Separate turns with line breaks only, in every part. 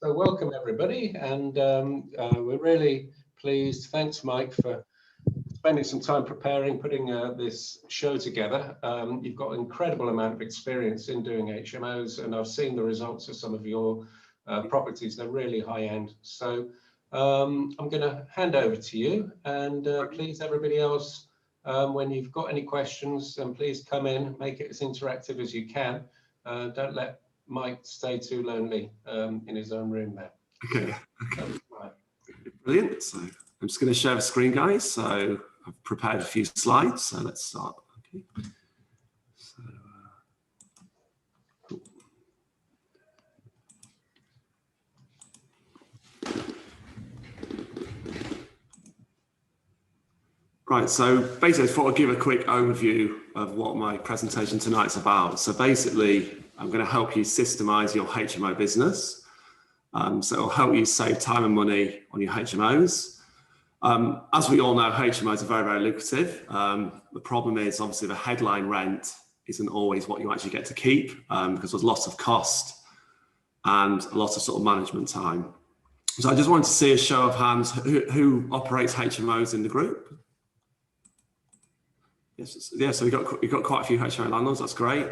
So welcome everybody, and we're really pleased. Thanks, Mike, for spending some time preparing, putting this show together. You've got an incredible amount of experience in doing HMOs, and I've seen the results of some of your properties. They're really high end. So I'm going to hand over to you, and please, everybody else, when you've got any questions, please come in, make it as interactive as you can. Don't let Mike stay too lonely in his own room there.
Okay. Brilliant. So I'm just going to share the screen, guys. So I've prepared a few slides. So let's start. Okay. So, cool. Right. So basically, I thought I'd give a quick overview of what my presentation tonight's about. So basically, I'm going to help you systemize your HMO business. So it'll help you save time and money on your HMOs. As we all know, HMOs are very, very lucrative. The problem is obviously the headline rent isn't always what you actually get to keep because there's lots of cost and a lot of sort of management time. So I just wanted to see a show of hands who operates HMOs in the group. Yes, yeah, so we've got quite a few HMO landlords. That's great.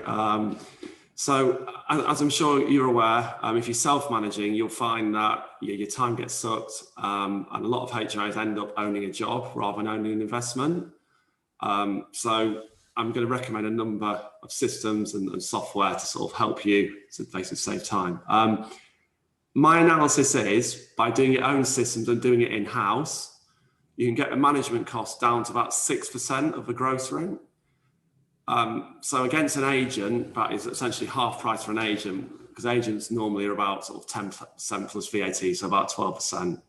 So as I'm sure you're aware, if you're self-managing, you'll find that your time gets sucked, and a lot of HMOs end up owning a job rather than owning an investment. So I'm going to recommend a number of systems and software to sort of help you to basically save time. My analysis is by doing your own systems and doing it in-house, you can get the management cost down to about 6% of the gross rent. So against an agent, that is essentially half price for an agent, because agents normally are about sort of 10% plus VAT, so about 12%.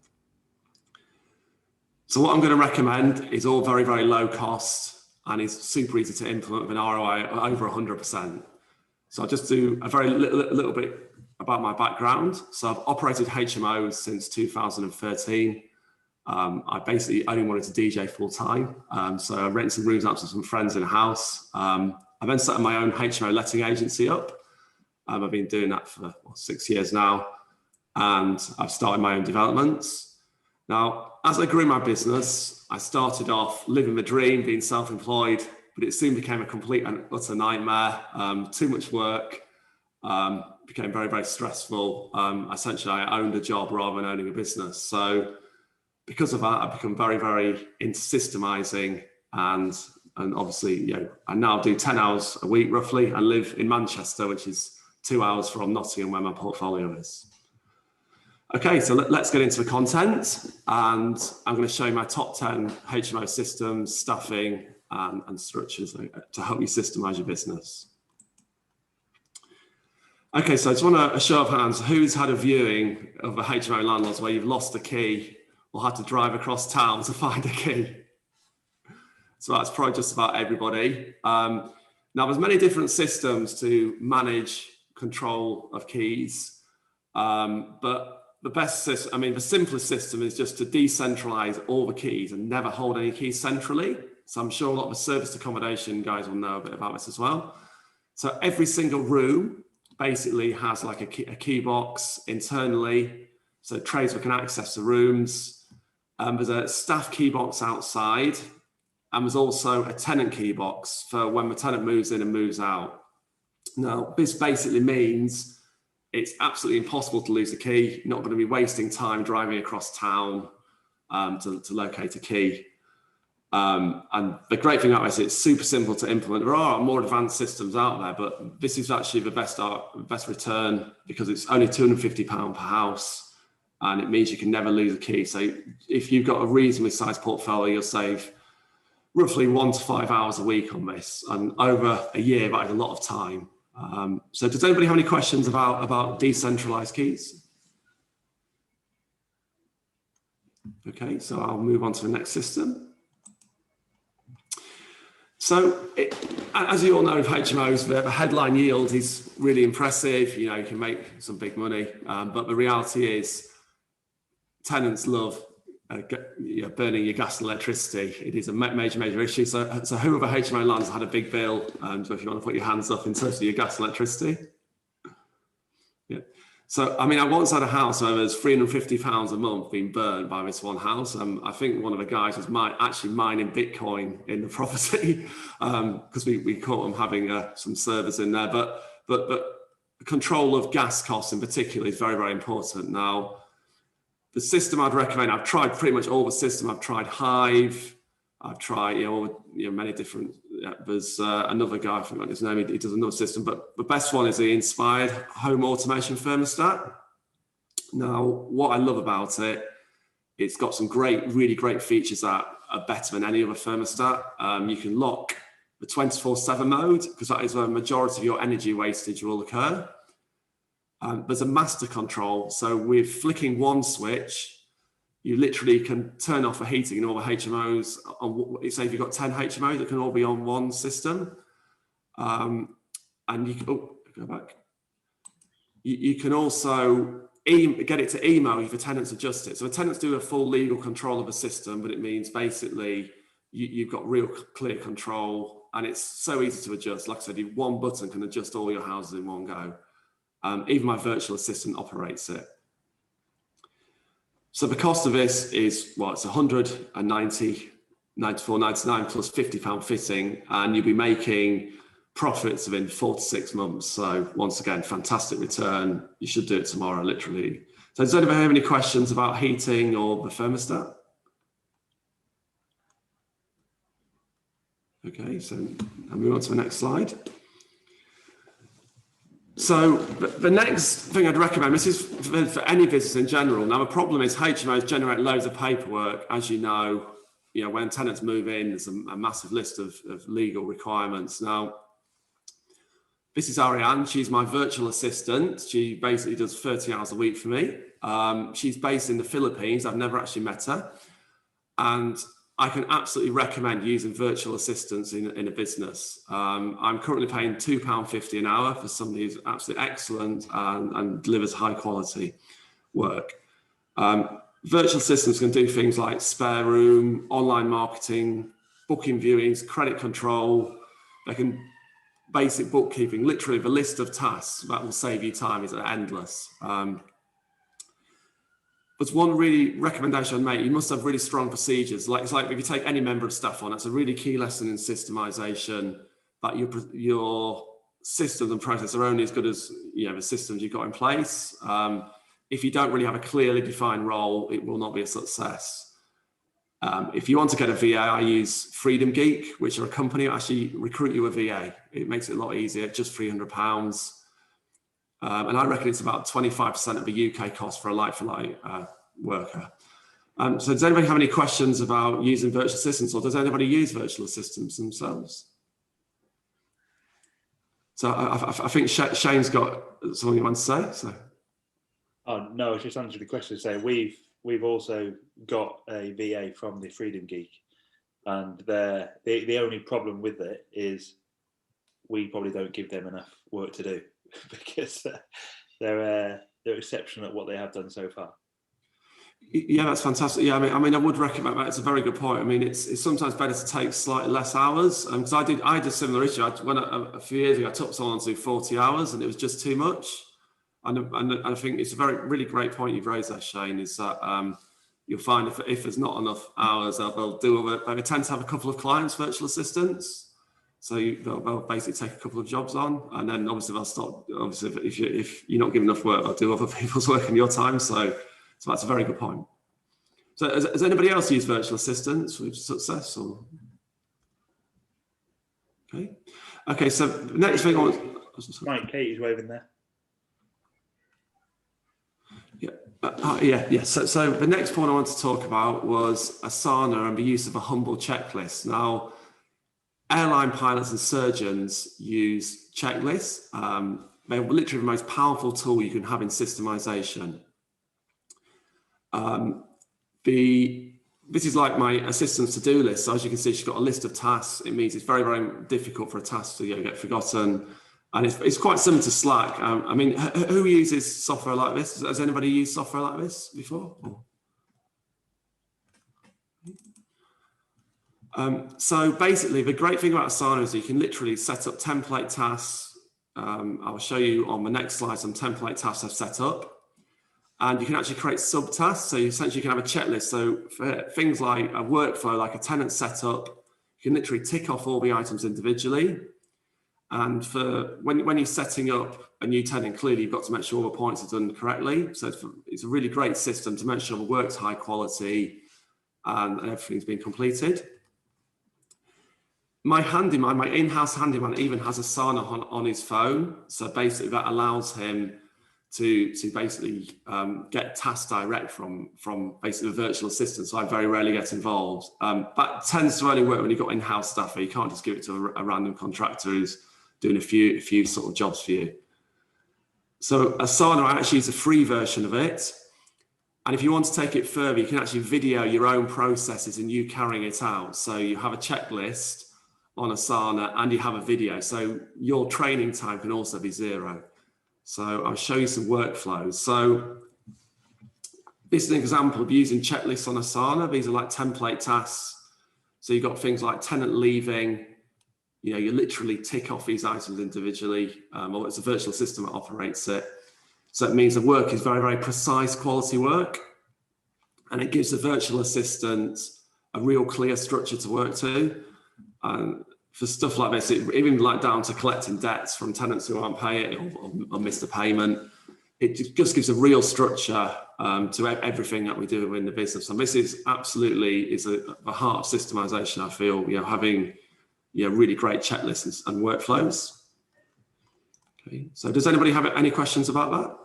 So what I'm going to recommend is all very, very low cost and is super easy to implement with an ROI over 100%. So I'll just do a very little bit about my background. So I've operated HMOs since 2013. I basically only wanted to DJ full time. So I rented some rooms out to some friends in a house. I then set my own HMO letting agency up. I've been doing that for 6 years now, and I've started my own developments. Now, as I grew my business, I started off living the dream, being self-employed, but it soon became a complete and utter nightmare. Too much work, became very, very stressful. Essentially, I owned a job rather than owning a business. So because of that, I've become very, very into systemizing, and obviously, I now do 10 hours a week roughly. I live in Manchester, which is 2 hours from Nottingham, where my portfolio is. Okay, so let's get into the content, and I'm going to show you my top 10 HMO systems, staffing, and structures to help you systemize your business. Okay, so I just want a show of hands. Who's had a viewing of a HMO landlords where you've lost the key or had to drive across town to find a key? So that's probably just about everybody. Now, there's many different systems to manage control of keys, but the best system, the simplest system is just to decentralize all the keys and never hold any keys centrally. So I'm sure a lot of the serviced accommodation guys will know a bit about this as well. So every single room basically has like a key box internally, so tradesmen can access the rooms. There's a staff key box outside, and there's also a tenant key box for when the tenant moves in and moves out. Now, this basically means it's absolutely impossible to lose a key. You're not going to be wasting time driving across town to locate a key. And the great thing about this, it's super simple to implement. There are more advanced systems out there, but this is actually the best return because it's only £250 per house. And it means you can never lose a key. So if you've got a reasonably sized portfolio, you'll save roughly 1 to 5 hours a week on this. And over a year, that is a lot of time. So does anybody have any questions about decentralized keys? Okay, so I'll move on to the next system. So as you all know, with HMOs, the headline yield is really impressive. You can make some big money, but the reality is tenants love burning your gas and electricity. It is a major issue. So who of the HMO landlords had a big bill? So if you want to put your hands up in terms of your gas and electricity. Yeah. So, I mean, I once had a house where there's £350 a month being burned by this one house. I think one of the guys was actually mining Bitcoin in the property because we caught them having some servers in there. But control of gas costs in particular is very, very important. Now, the system I'd recommend, I've tried pretty much all the system. I've tried Hive. I've tried, many different. There's another guy, I forgot his name. He does another system, but the best one is the Inspired Home Automation Thermostat. Now, what I love about it, it's got some really great features that are better than any other thermostat. You can lock the 24/7 mode because that is where the majority of your energy wastage will occur. There's a master control, so with flicking one switch, you literally can turn off the heating in all the HMOs. Say if you've got 10 HMOs, it can all be on one system. And you can, go back. You can also get it to email if the tenants adjust it. So the tenants do a full legal control of the system, but it means basically you've got real clear control and it's so easy to adjust. Like I said, one button can adjust all your houses in one go. Even my virtual assistant operates it. So the cost of this is, well, it's £194.99 plus £50 fitting, and you'll be making profits within 4 to 6 months. So once again, fantastic return. You should do it tomorrow, literally. So does anybody have any questions about heating or the thermostat? Okay, so I'll move on to the next slide. So the next thing I'd recommend, this is for any business in general. Now the problem is HMOs generate loads of paperwork. As you know, when tenants move in, there's a massive list of legal requirements. Now, this is Ariane. She's my virtual assistant. She basically does 30 hours a week for me. She's based in the Philippines. I've never actually met her. And I can absolutely recommend using virtual assistants in a business. I'm currently paying £2.50 an hour for somebody who's absolutely excellent and delivers high quality work. Virtual assistants can do things like spare room, online marketing, booking viewings, credit control. They can basic bookkeeping. Literally, the list of tasks that will save you time is endless. But one really recommendation I'd make, you must have really strong procedures. It's like if you take any member of staff on, that's a really key lesson in systemization, that your systems and processes are only as good as the systems you've got in place. If you don't really have a clearly defined role, it will not be a success. If you want to get a VA, I use Freedom Geek, which are a company that actually recruit you a VA. It makes it a lot easier, just £300. And I reckon it's about 25% of the UK cost for a like-for-like worker. So does anybody have any questions about using virtual assistants, or does anybody use virtual assistants themselves? So I think Shane's got something you want to say. So.
Oh no, I was just answering the question to say we've also got a VA from the Freedom Geek, and the only problem with it is we probably don't give them enough work to do. Because they're exceptional at what they have done so far.
Yeah, that's fantastic. Yeah, I mean, I would recommend that. It's a very good point. I mean, it's sometimes better to take slightly less hours. Because I had a similar issue. When a few years ago, I took someone to 40 hours, and it was just too much. And I think it's a really great point you've raised there, Shane. Is that you'll find if there's not enough hours, they tend to have a couple of clients, virtual assistants. So they'll basically take a couple of jobs on, and then obviously they'll stop. Obviously, if you're not giving enough work, they'll do other people's work in your time. So that's a very good point. So has anybody else used virtual assistants with success? Or okay. So the next thing I want.
Mike, Katie's waving there.
Yeah. So the next point I want to talk about was Asana and the use of a humble checklist. Now, airline pilots and surgeons use checklists. They're literally the most powerful tool you can have in systemization. This is like my assistant's to-do list. So as you can see, she's got a list of tasks. It means it's very, very difficult for a task to get forgotten. And it's quite similar to Slack. I mean, who uses software like this? Has anybody used software like this before? So basically, the great thing about Asana is you can literally set up template tasks. I'll show you on the next slide some template tasks I've set up. And you can actually create subtasks. So you essentially can have a checklist. So for things like a workflow, like a tenant setup, you can literally tick off all the items individually. And for when you're setting up a new tenant, clearly you've got to make sure all the points are done correctly. So it's a really great system to make sure the work's high quality and everything's been completed. My handyman, my in-house handyman, even has a sauna on his phone. So basically that allows him to basically get tasks direct from basically the virtual assistant. So I very rarely get involved. That tends to only work when you've got in-house staff. You can't just give it to a random contractor who's doing a few sort of jobs for you. So Asana, I actually use a free version of it. And if you want to take it further, you can actually video your own processes and you carrying it out. So you have a checklist on Asana and you have a video. So your training time can also be 0. So I'll show you some workflows. So this is an example of using checklists on Asana. These are like template tasks. So you've got things like tenant leaving. You literally tick off these items individually. Or it's a virtual system that operates it. So it means the work is very, very precise quality work. And it gives the virtual assistant a real clear structure to work to. For stuff like this, even like down to collecting debts from tenants who aren't paying or missed a payment, it just gives a real structure to everything that we do in the business. And this is absolutely the heart of systemization. I feel having really great checklists and workflows. Okay, so does anybody have any questions about that?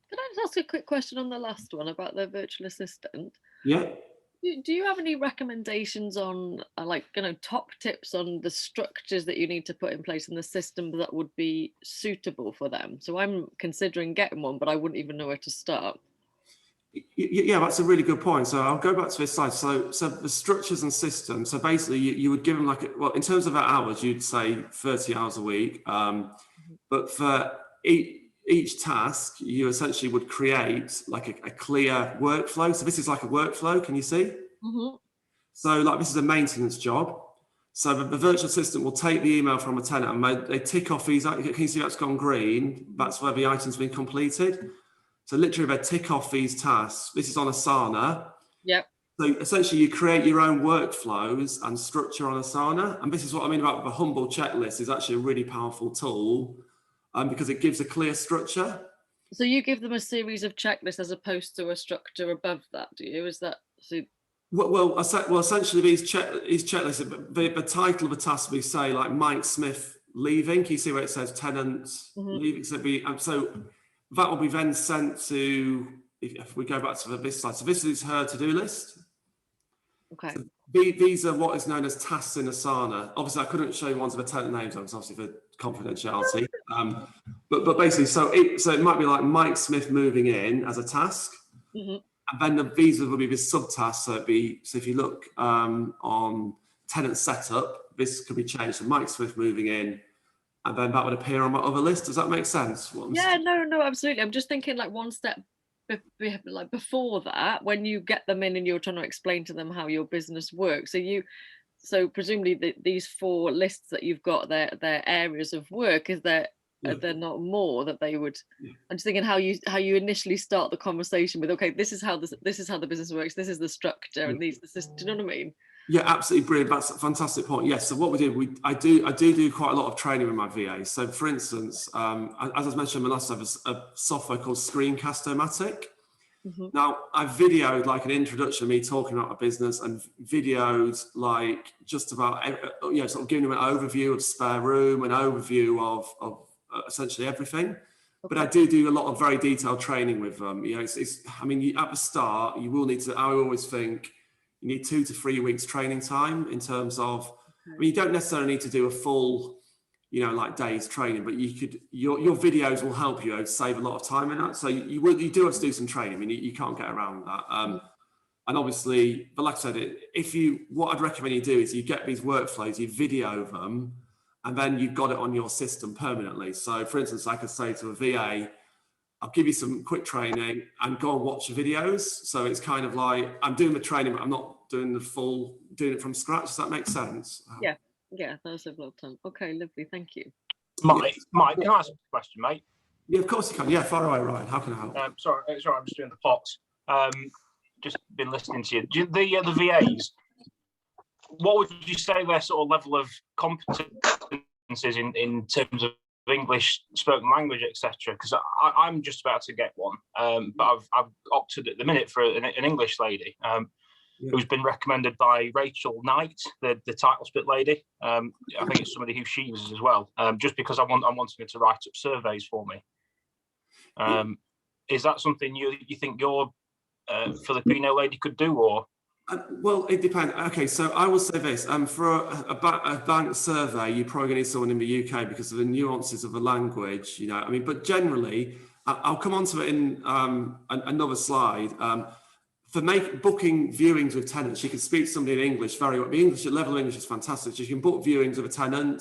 Can I just ask a quick question on the last one about the virtual assistant?
Yeah.
Do you have any recommendations on top tips on the structures that you need to put in place in the system that would be suitable for them? So I'm considering getting one, but I wouldn't even know where to start.
Yeah, that's a really good point. So I'll go back to this slide. So the structures and systems. So basically, you would give them in terms of hours, you'd say 30 hours a week. But for each task, you essentially would create like a clear workflow. So this is like a workflow. Can you see?
Mm-hmm.
So like this is a maintenance job. So the virtual assistant will take the email from a tenant and they tick off these. Can you see that's gone green? That's where the item's been completed. So literally they tick off these tasks. This is on Asana.
Yep.
So essentially you create your own workflows and structure on Asana. And this is what I mean about the humble checklist is actually a really powerful tool because it gives a clear structure.
So you give them a series of checklists as opposed to a structure above that, do you? Is that so?
Well, essentially these checklists, the title of a task we say like Mike Smith leaving. Can you see where it says tenant leaving? So that will be then sent to, if we go back to this slide. So this is her to-do list.
Okay.
So these are what is known as tasks in Asana. Obviously, I couldn't show you ones of the tenant names, obviously for confidentiality. But basically, so it might be like Mike Smith moving in as a task.
Mm-hmm.
And then these will be the subtasks. So if you look on tenant setup, this could be changed to Mike Smith moving in, and then that would appear on my other list. Does that make sense?
Yeah, no, absolutely. I'm just thinking like one step like before that, when you get them in and you're trying to explain to them how your business works. So presumably these 4 lists that you've got, their areas of work, is there? Are there not more that they would? Yeah. I'm just thinking how you initially start the conversation with, okay, this is how the business works, this is the structure, and these the system. Do you know what I mean?
Yeah, absolutely brilliant. That's a fantastic point. Yes. So what we do, I do quite a lot of training with my VA. So for instance, as I mentioned in the last episode, a software called Screencast-O-Matic. Mm-hmm. Now I've videoed like an introduction of me talking about my business and videoed like just about, sort of giving them an overview of spare room, an overview of essentially everything. Okay. But I do a lot of very detailed training with them. At the start, you will need to, I always think, you need 2 to 3 weeks training time in terms of, you don't necessarily need to do a full, like days training, but your videos will help you save a lot of time in that. So you do have to do some training. You can't get around that. And obviously, but like I said, what I'd recommend you do is you get these workflows, you video them, and then you've got it on your system permanently. So for instance, I could say to a VA, I'll give you some quick training and go and watch the videos. So it's kind of like I'm doing the training, but I'm not doing doing it from scratch. Does that make sense?
Yeah. Yeah, that's a lot of time. Okay, lovely, thank you.
Mike, can I ask a question, mate?
Yeah, of course you can. Yeah, far away, Ryan. How can I help?
Sorry, I'm just doing the pots. Just been listening to you. The VAs, what would you say their sort of level of competence is in terms of English spoken language, etc.? Because I'm just about to get one, but I've opted at the minute for an English lady who's been recommended by Rachel Knight, the title split lady. I think it's somebody who she uses as well. Just because I'm wanting her to write up surveys for me. Is that something you think your Filipino lady could do, or?
Well, it depends. Okay, so I will say this: for a bank survey, you're probably going to need someone in the UK because of the nuances of the language. You know, I mean, but generally, I'll come on to it in another slide. For booking viewings with tenants, you can speak to somebody in English very well. The level of English is fantastic. So you can book viewings with a tenant.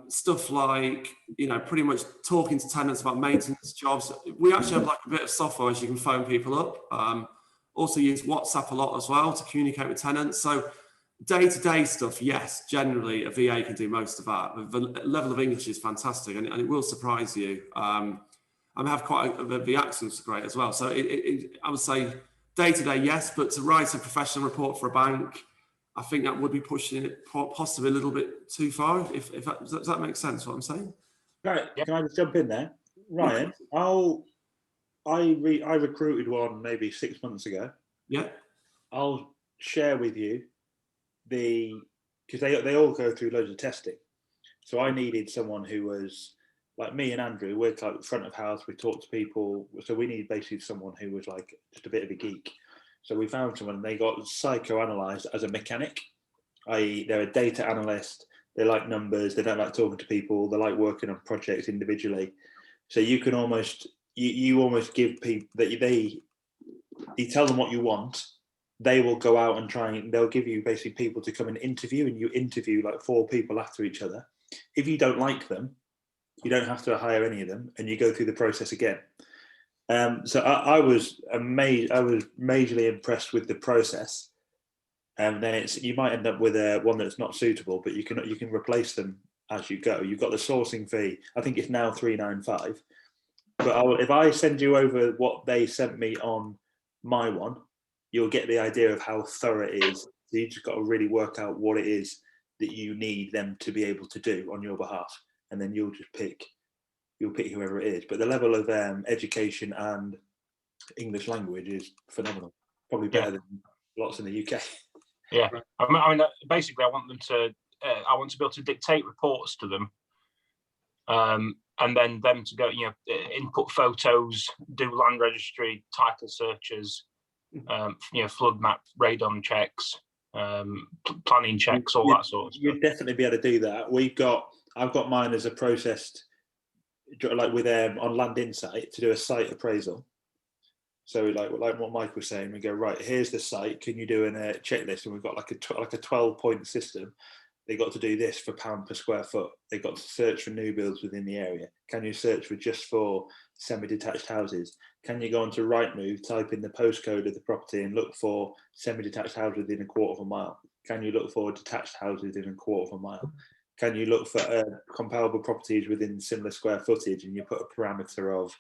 Stuff like, you know, pretty much talking to tenants about maintenance jobs. We actually have like a bit of software so you can phone people up. Also use WhatsApp a lot as well to communicate with tenants. So day-to-day stuff, yes, generally a VA can do most of that. The level of English is fantastic, and it will surprise you. I have the accents are great as well. So I would say day-to-day, yes, but to write a professional report for a bank, I think that would be pushing it possibly a little bit too far. Does that make sense, what I'm saying?
Right, can I just jump in there? Ryan, I recruited one maybe 6 months ago.
Yeah.
I'll share with you because they all go through loads of testing. So I needed someone who was like me and Andrew, we're like front of house, we talk to people. So we need basically someone who was like just a bit of a geek. So we found someone and they got psychoanalyzed as a mechanic, i.e. they're a data analyst, they like numbers, they don't like talking to people, they like working on projects individually. So you can almost, you almost give people that you tell them what you want, they will go out and they'll give you basically people to come and interview, and you interview like 4 people after each other. If you don't like them, you don't have to hire any of them, and you go through the process again. So I was amazed. I was majorly impressed with the process, and then you might end up with one that's not suitable, but you can replace them as you go. You've got the sourcing fee. I think it's now $395. But if I send you over what they sent me on my one, you'll get the idea of how thorough it is. So you just got to really work out what it is that you need them to be able to do on your behalf, and then you'll pick whoever it is. But the level of education and English language is phenomenal. Probably better than lots in the UK.
Yeah, I mean, basically, I want to be able to dictate reports to them, and then them to go, input photos, do land registry, title searches, flood map, radon checks, planning checks, all that sort of stuff.
You'd definitely be able to do that. I've got mine as a processed, like with on Land Insight, to do a site appraisal. So like what Mike was saying, we go, right, here's the site, can you do a checklist? And we've got like a 12-point system. They got to do this for £1 per square foot. They got to search for new builds within the area. Can you search for just for semi-detached houses? Can you go onto Rightmove, type in the postcode of the property and look for semi-detached houses within a quarter of a mile? Can you look for detached houses within a quarter of a mile? Can you look for comparable properties within similar square footage, and you put a parameter of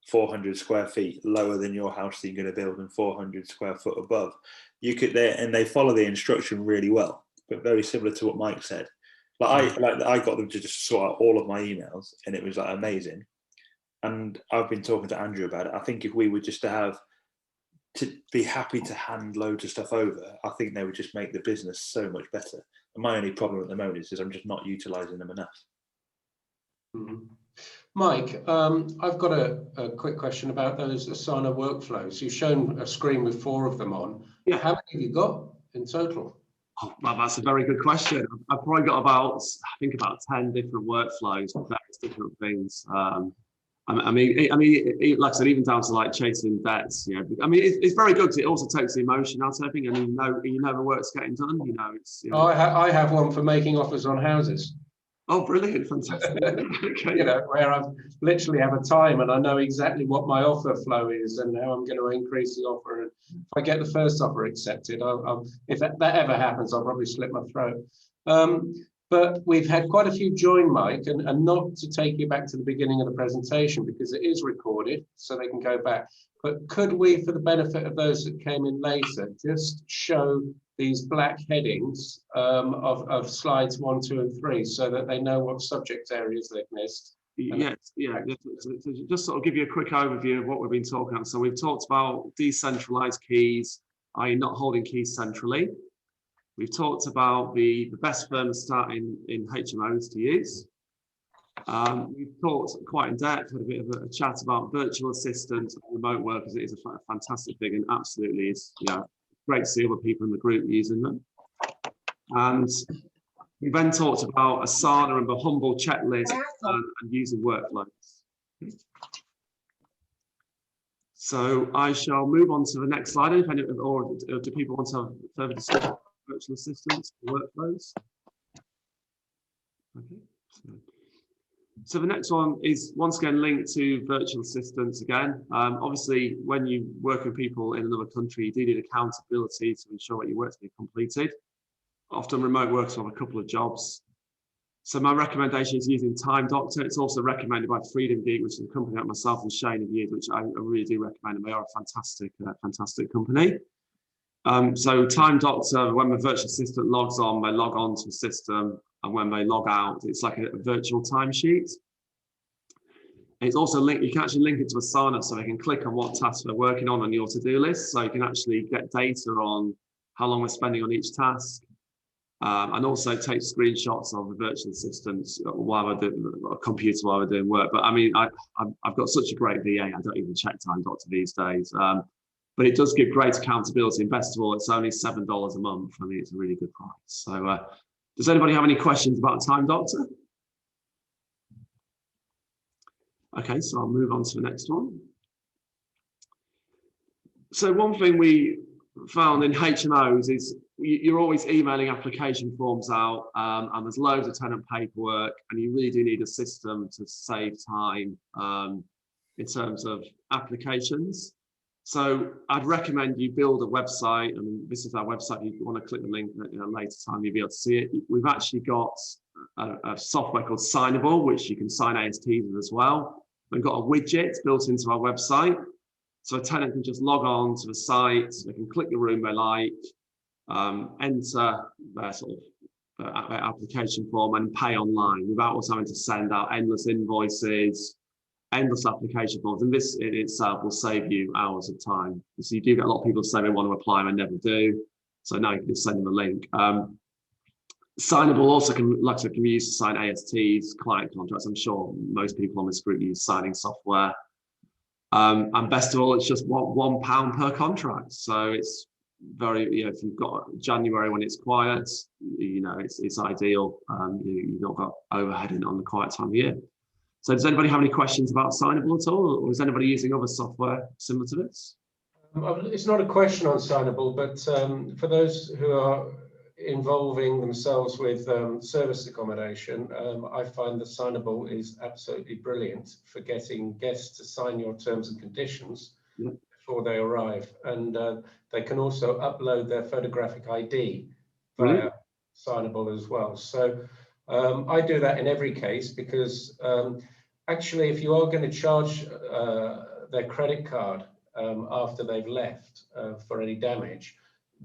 400 square feet lower than your house that you're going to build and 400 square foot above? You could and they follow the instruction really well, but very similar to what Mike said. I got them to just sort out all of my emails, and it was like amazing. And I've been talking to Andrew about it. I think if we were just to be happy to hand loads of stuff over, I think they would just make the business so much better. And my only problem at the moment is I'm just not utilising them enough.
Mm-hmm. Mike, I've got a quick question about those Asana workflows. You've shown a screen with 4 of them on.
Yeah.
How many have you got in total?
Oh, well, that's a very good question. I've probably got about 10 different workflows for various different things. I mean, like I said, even down to like chasing debts. I mean, it's very good because it also takes the emotion out of everything, and you know the work's getting done.
I have one for making offers on houses.
Oh, brilliant! Fantastic. Okay.
Where I literally have a time and I know exactly what my offer flow is and how I'm going to increase the offer. And if I get the first offer accepted, if that ever happens, I'll probably slit my throat. But we've had quite a few join, Mike, and not to take you back to the beginning of the presentation because it is recorded, so they can go back. But could we, for the benefit of those that came in later, just show these black headings of slides 1, 2, and 3 so that they know what subject areas they've missed?
Yes, yeah. So just sort of give you a quick overview of what we've been talking about. So we've talked about decentralized keys, i.e. not holding keys centrally. We've talked about the best thermostat in HMOs to use. We've talked quite in depth, had a bit of a chat about virtual assistants and remote workers. It is a fantastic thing, and absolutely it's great to see other people in the group using them. And we then talked about Asana and the humble checklist and using workflows. So I shall move on to the next slide. If any, or do people want to have further discussion about virtual assistants and workflows? Okay. So the next one is once again linked to virtual assistants again. Obviously, when you work with people in another country, you do need accountability to ensure that your work's being completed. Often remote workers have a couple of jobs. So my recommendation is using Time Doctor. It's also recommended by Freedom Geek, which is a company that myself and Shane have used, which I really do recommend. And they are a fantastic company. So Time Doctor, when the virtual assistant logs on, they log on to the system, and when they log out, it's like a virtual timesheet. It's also linked, you can actually link it to Asana, so they can click on what tasks they're working on your to-do list. So you can actually get data on how long we're spending on each task. And also take screenshots of the virtual assistants while they're doing a computer while they're doing work. But I mean, I've got such a great VA, I don't even check Time Doctor these days. But it does give great accountability. And best of all, it's only $7 a month. I mean, it's a really good price. So does anybody have any questions about Time Doctor? Okay, so I'll move on to the next one. So one thing we found in HMOs is you're always emailing application forms out, and there's loads of tenant paperwork, and you really do need a system to save time in terms of applications. So I'd recommend you build a website, and this is our website. If you want to click the link at a later time, you'll be able to see it. We've actually got a software called Signable, which you can sign ASTs with as well. We've got a widget built into our website. So a tenant can just log on to the site, they can click the room they like, enter their sort of their application form and pay online without us having to send out endless invoices, endless application forms. And this in itself will save you hours of time. So you do get a lot of people say they want to apply and they never do. So now you can just send them a link. Signable also can, like I said, can be used to sign ASTs, client contracts. I'm sure most people on this group use signing software. And best of all, it's just £1 per contract. So it's very, if you've got January when it's quiet, it's ideal. You've not got overhead on the quiet time of year. So does anybody have any questions about Signable at all? Or is anybody using other software similar to this?
It's not a question on Signable, but for those who are involving themselves with service accommodation, I find that Signable is absolutely brilliant for getting guests to sign your terms and conditions before they arrive, and they can also upload their photographic ID via Signable as well. So I do that in every case because actually, if you are going to charge their credit card after they've left for any damage,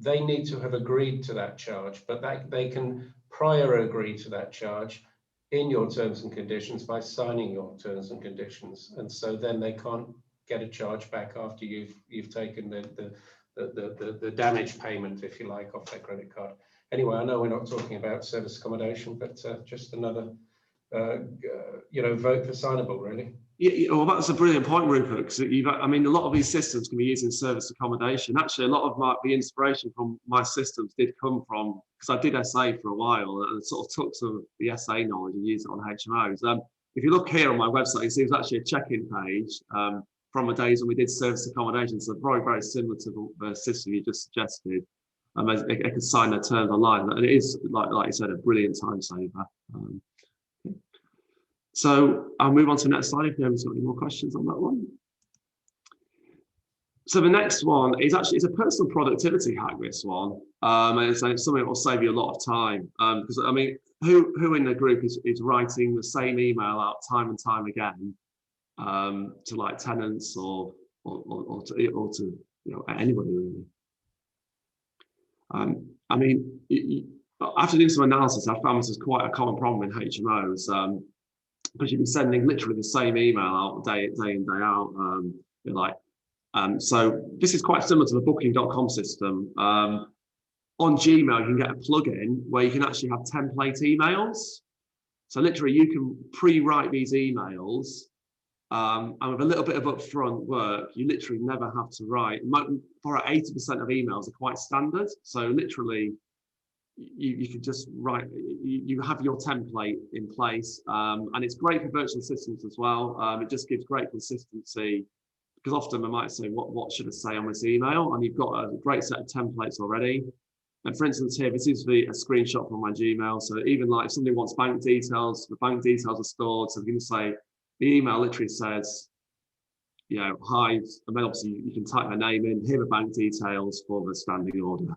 they need to have agreed to that charge, but that they can prior agree to that charge in your terms and conditions by signing your terms and conditions, and so then they can't get a charge back after you've taken the damage payment, if you like, off their credit card. Anyway, I know we're not talking about service accommodation, but just another vote for Signable, really.
Yeah, well, that's a brilliant point, Rupert, because a lot of these systems can be used in service accommodation. Actually, a lot of the inspiration from my systems did come from, because I did SA for a while and sort of took some of the SA knowledge and used it on HMOs. If you look here on my website, you see there's actually a check-in page from the days when we did service accommodation. So very, very similar to the system you just suggested. They can sign their terms online, and it is, like you said, a brilliant time saver. So I'll move on to the next slide if anyone's got any more questions on that one. So the next one is actually, it's a personal productivity hack, this one. And it's something that will save you a lot of time. Because I mean, who in the group is writing the same email out time and time again to like tenants or to you know, anybody really? I mean, after doing some analysis, I found this is quite a common problem in HMOs, because you've been sending literally the same email out day in, day out. You're like, so this is quite similar to the booking.com system. On Gmail, you can get a plugin where you can actually have template emails. So literally you can pre-write these emails, and with a little bit of upfront work, you literally never have to write. For 80% of emails are quite standard. So literally you can just write, you have your template in place, and it's great for virtual assistants as well. It just gives great consistency, because often I might say, what should I say on this email? And you've got a great set of templates already. And for instance, here, this is a screenshot from my Gmail. So even like if somebody wants bank details, the bank details are stored. So we're going to say, the email literally says, you know, hi, and then obviously you can type their name in, here are bank details for the standing order.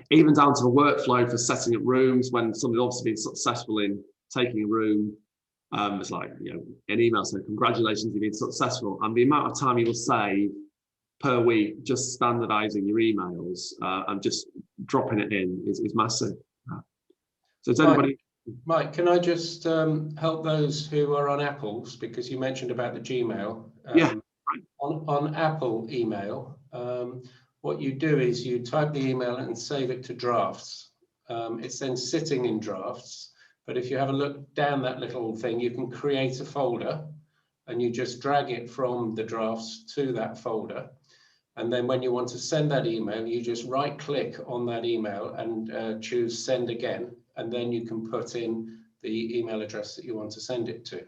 Even down to the workflow for setting up rooms, when somebody's obviously been successful in taking a room, it's like, you know, an email saying, congratulations, you've been successful. And the amount of time you will save per week just standardizing your emails and just dropping it in is massive. So does anybody...
Mike, can I just help those who are on Apples, because you mentioned about the Gmail.
Yeah.
On Apple email, what you do is you type the email and save it to drafts. It's then sitting in drafts, but if you have a look down that little thing, you can create a folder and you just drag it from the drafts to that folder. And then when you want to send that email, you just right click on that email and choose send again. And then you can put in the email address that you want to send it to.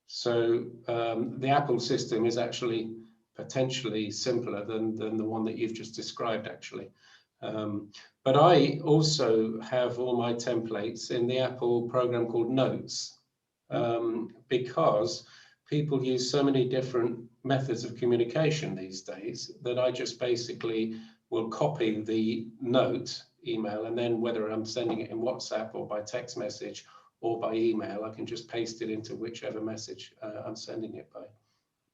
So the Apple system is actually potentially simpler than the one that you've just described, actually. But I also have all my templates in the Apple program called Notes, because people use so many different methods of communication these days that I just basically will copy the note email, and then whether I'm sending it in WhatsApp or by text message or by email, I can just paste it into whichever message I'm sending it by.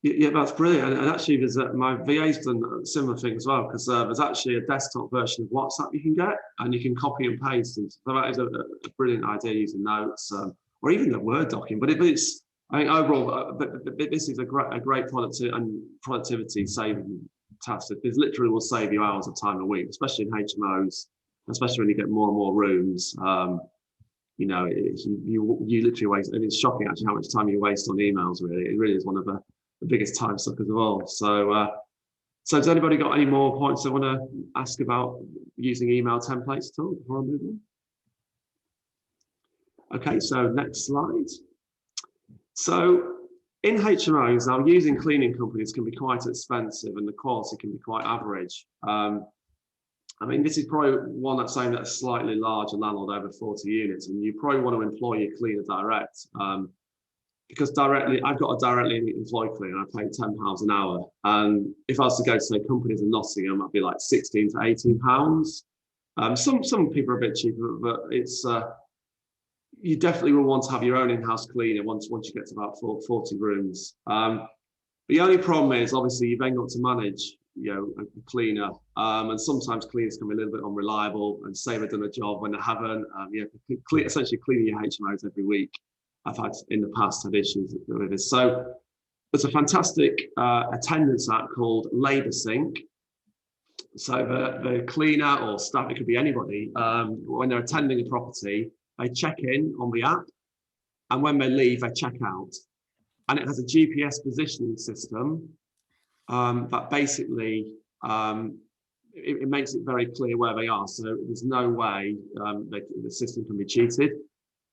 Yeah, that's brilliant. And actually, there's my VA's done a similar thing as well, because there's actually a desktop version of WhatsApp you can get, and you can copy and paste. And so that is a brilliant idea using Notes, or even the Word document. But it's, I think overall, this is a great productivity saving task. This literally will save you hours of time a week, especially in HMOs, especially when you get more and more rooms. You know, you literally waste, and it's shocking actually how much time you waste on emails. Really, it really is one of the biggest time suckers of all. So, so has anybody got any more points they want to ask about using email templates at all before I move on? Okay, so next slide. So in HMOs, now using cleaning companies can be quite expensive and the quality can be quite average. I mean, this is probably one that's saying that a slightly larger landlord over 40 units, and you probably want to employ your cleaner direct. Because directly, I've got a directly employed cleaner, I pay £10 an hour. And if I was to go to say companies in Nottingham, I'd be like £16 to £18. Some people are a bit cheaper, but it's you definitely will want to have your own in-house cleaner once you get to about 40 rooms. The only problem is obviously you've then got to manage, you know, a cleaner, and sometimes cleaners can be a little bit unreliable and say they've done a job when they haven't. You know, essentially cleaning your HMOs every week. I've had in the past had issues with this. So there's a fantastic attendance app called Labour Sync. So the cleaner or staff, it could be anybody, when they're attending a property, they check in on the app, and when they leave, they check out. And it has a GPS positioning system that basically it makes it very clear where they are. So there's no way the system can be cheated.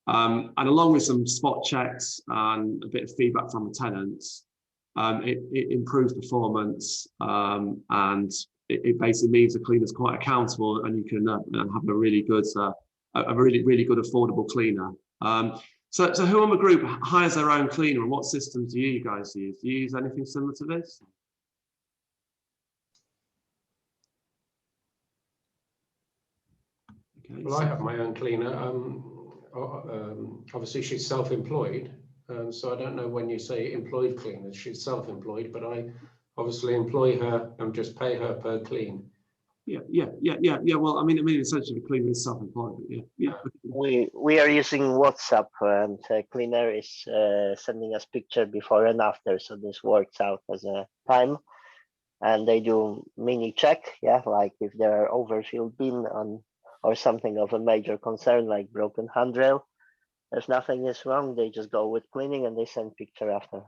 And along with some spot checks and a bit of feedback from the tenants, it improves performance, and it basically means the cleaner's quite accountable, and you can have a really good, really good affordable cleaner. So who on the group hires their own cleaner, and what systems do you guys use? Do you use anything similar to this? Okay.
Well, I have my own cleaner. Obviously, she's self-employed, so I don't know when you say employed cleaners. She's self-employed, but I obviously employ her and just pay her per clean.
Yeah. Well, I mean, essentially, the cleaner is self-employed. But yeah.
We are using WhatsApp, and cleaner is sending us picture before and after, so this works out as a time. And they do mini check, like if there are overfilled bin on or something of a major concern, like broken handrail. If nothing is wrong, they just go with cleaning and they send picture after.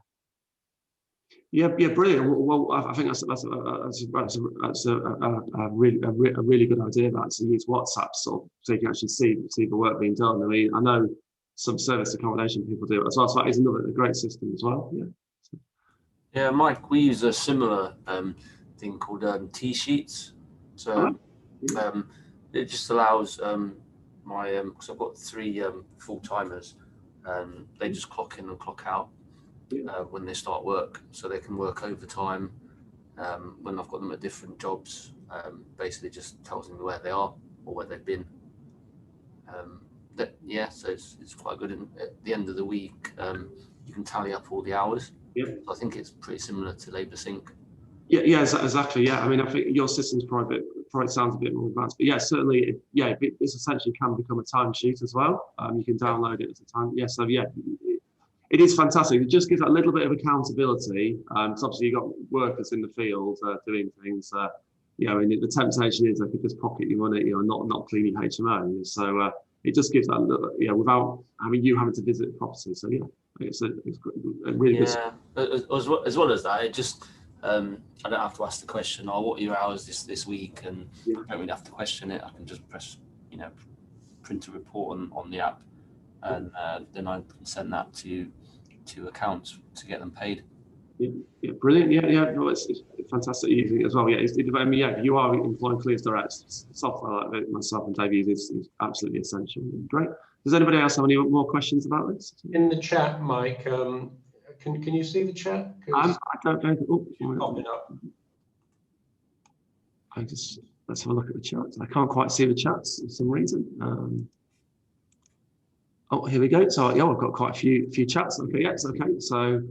Yeah, brilliant. Well, I think that's a really good idea. That to use WhatsApp so you can actually see the work being done. I mean, I know some service accommodation people do it as well. So that is another great system as well. Yeah.
Yeah, Mike, we use a similar thing called T-sheets. So it just allows my because I've got 3 full-timers. They just clock in and clock out when they start work, so they can work overtime. When I've got them at different jobs, basically just tells them where they are or where they've been. So it's quite good. And at the end of the week, you can tally up all the hours.
Yep.
I think it's pretty similar to LabourSync.
Yeah, exactly. Yeah, I mean, I think your system's probably sounds a bit more advanced, but yeah, certainly, this essentially can become a timesheet as well. You can download it as a time. Yeah, so yeah, it is fantastic. It just gives that little bit of accountability. So obviously you've got workers in the field doing things. And the temptation is they could just pocket your money, not cleaning HMOs. So it just gives that little, without you having to visit the property. So yeah, it's a really good.
As well as that, it just I don't have to ask the question, what are your hours this week? And I don't really have to question it. I can just press, print a report on the app, and then I can send that to accounts to get them paid.
Yeah, brilliant. Yeah. No, it's fantastic using it as well. Yeah, you are employing Clears Direct software like myself and Dave use is absolutely essential. Great. Does anybody else have any more questions about this?
In the chat, Mike, can you see the chat?
I don't know.
Popping up.
Let's have a look at the chat. I can't quite see the chats for some reason. Here we go. So I've got quite a few chats. Okay, yes, okay. So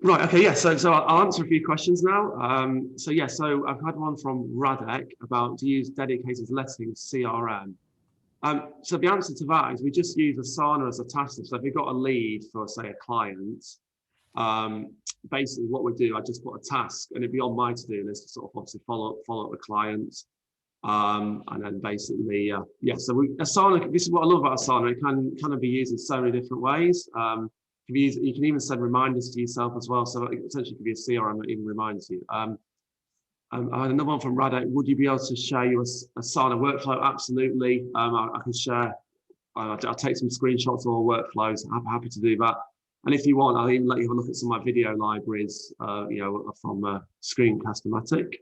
right, okay, yeah. So I'll answer a few questions now. So I've had one from Radek about to use dedicated letting CRM. So the answer to that is we just use Asana as a task list. So if you've got a lead for, say, a client, basically what we do, I just put a task and it'd be on my to-do list to sort of obviously follow up the client. And then basically, so Asana, this is what I love about Asana. It can kind of be used in so many different ways. You can even send reminders to yourself as well. So it essentially could be a CRM that even reminds you. I had another one from Radek. Would you be able to share your Asana workflow? Absolutely. I can share. I'll take some screenshots or workflows. I'm happy to do that. And if you want, I'll even let you have a look at some of my video libraries, from Screencast-O-Matic.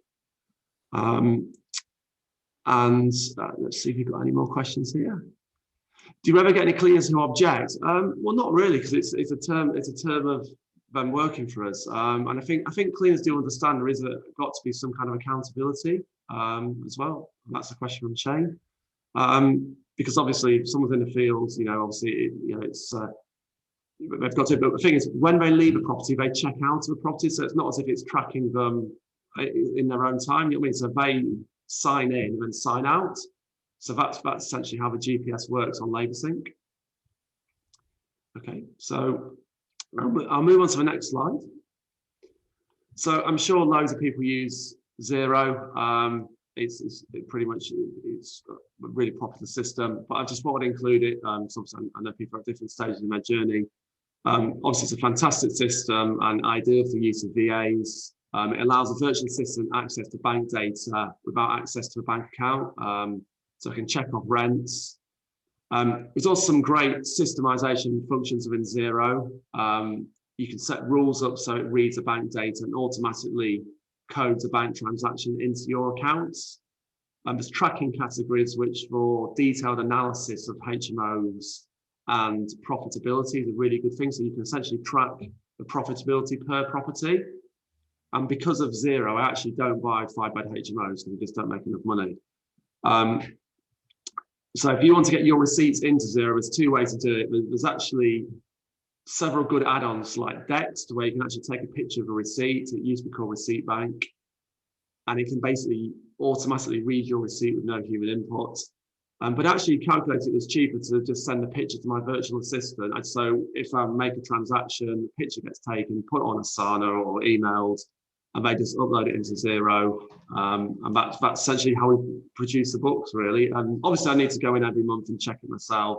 Let's see if you've got any more questions here. Do you ever get any cleaners who object? Well, not really, because it's a term of them working for us. And I think cleaners do understand there is got to be some kind of accountability as well. And that's a question from Shane. Because obviously, if someone's in the field, it's they've got to. But the thing is, when they leave a property, they check out of the property, so it's not as if it's tracking them in their own time. You know what I mean? So they sign in and then sign out. So that's essentially how the GPS works on LabourSync. Okay, so I'll move on to the next slide. So I'm sure loads of people use Xero. It's pretty much a really popular system, but I just thought I'd include it. Sometimes I know people are at different stages in their journey. Obviously, it's a fantastic system and ideal for use of VAs. It allows a virtual assistant access to bank data without access to a bank account, so I can check off rents. There's also some great systemization functions within Xero. You can set rules up so it reads the bank data and automatically codes a bank transaction into your accounts. There's tracking categories which for detailed analysis of HMOs and profitability is a really good thing. So you can essentially track the profitability per property. And because of Xero, I actually don't buy 5-bed HMOs because we just don't make enough money. So if you want to get your receipts into Xero, there's two ways to do it. There's actually several good add-ons like Dext, where you can actually take a picture of a receipt. It used to be called Receipt Bank, and it can basically automatically read your receipt with no human input. But actually calculated it was cheaper to just send a picture to my virtual assistant. And so if I make a transaction, the picture gets taken, put on Asana or emailed, and they just upload it into Xero. And that's essentially how we produce the books, really. And obviously I need to go in every month and check it myself.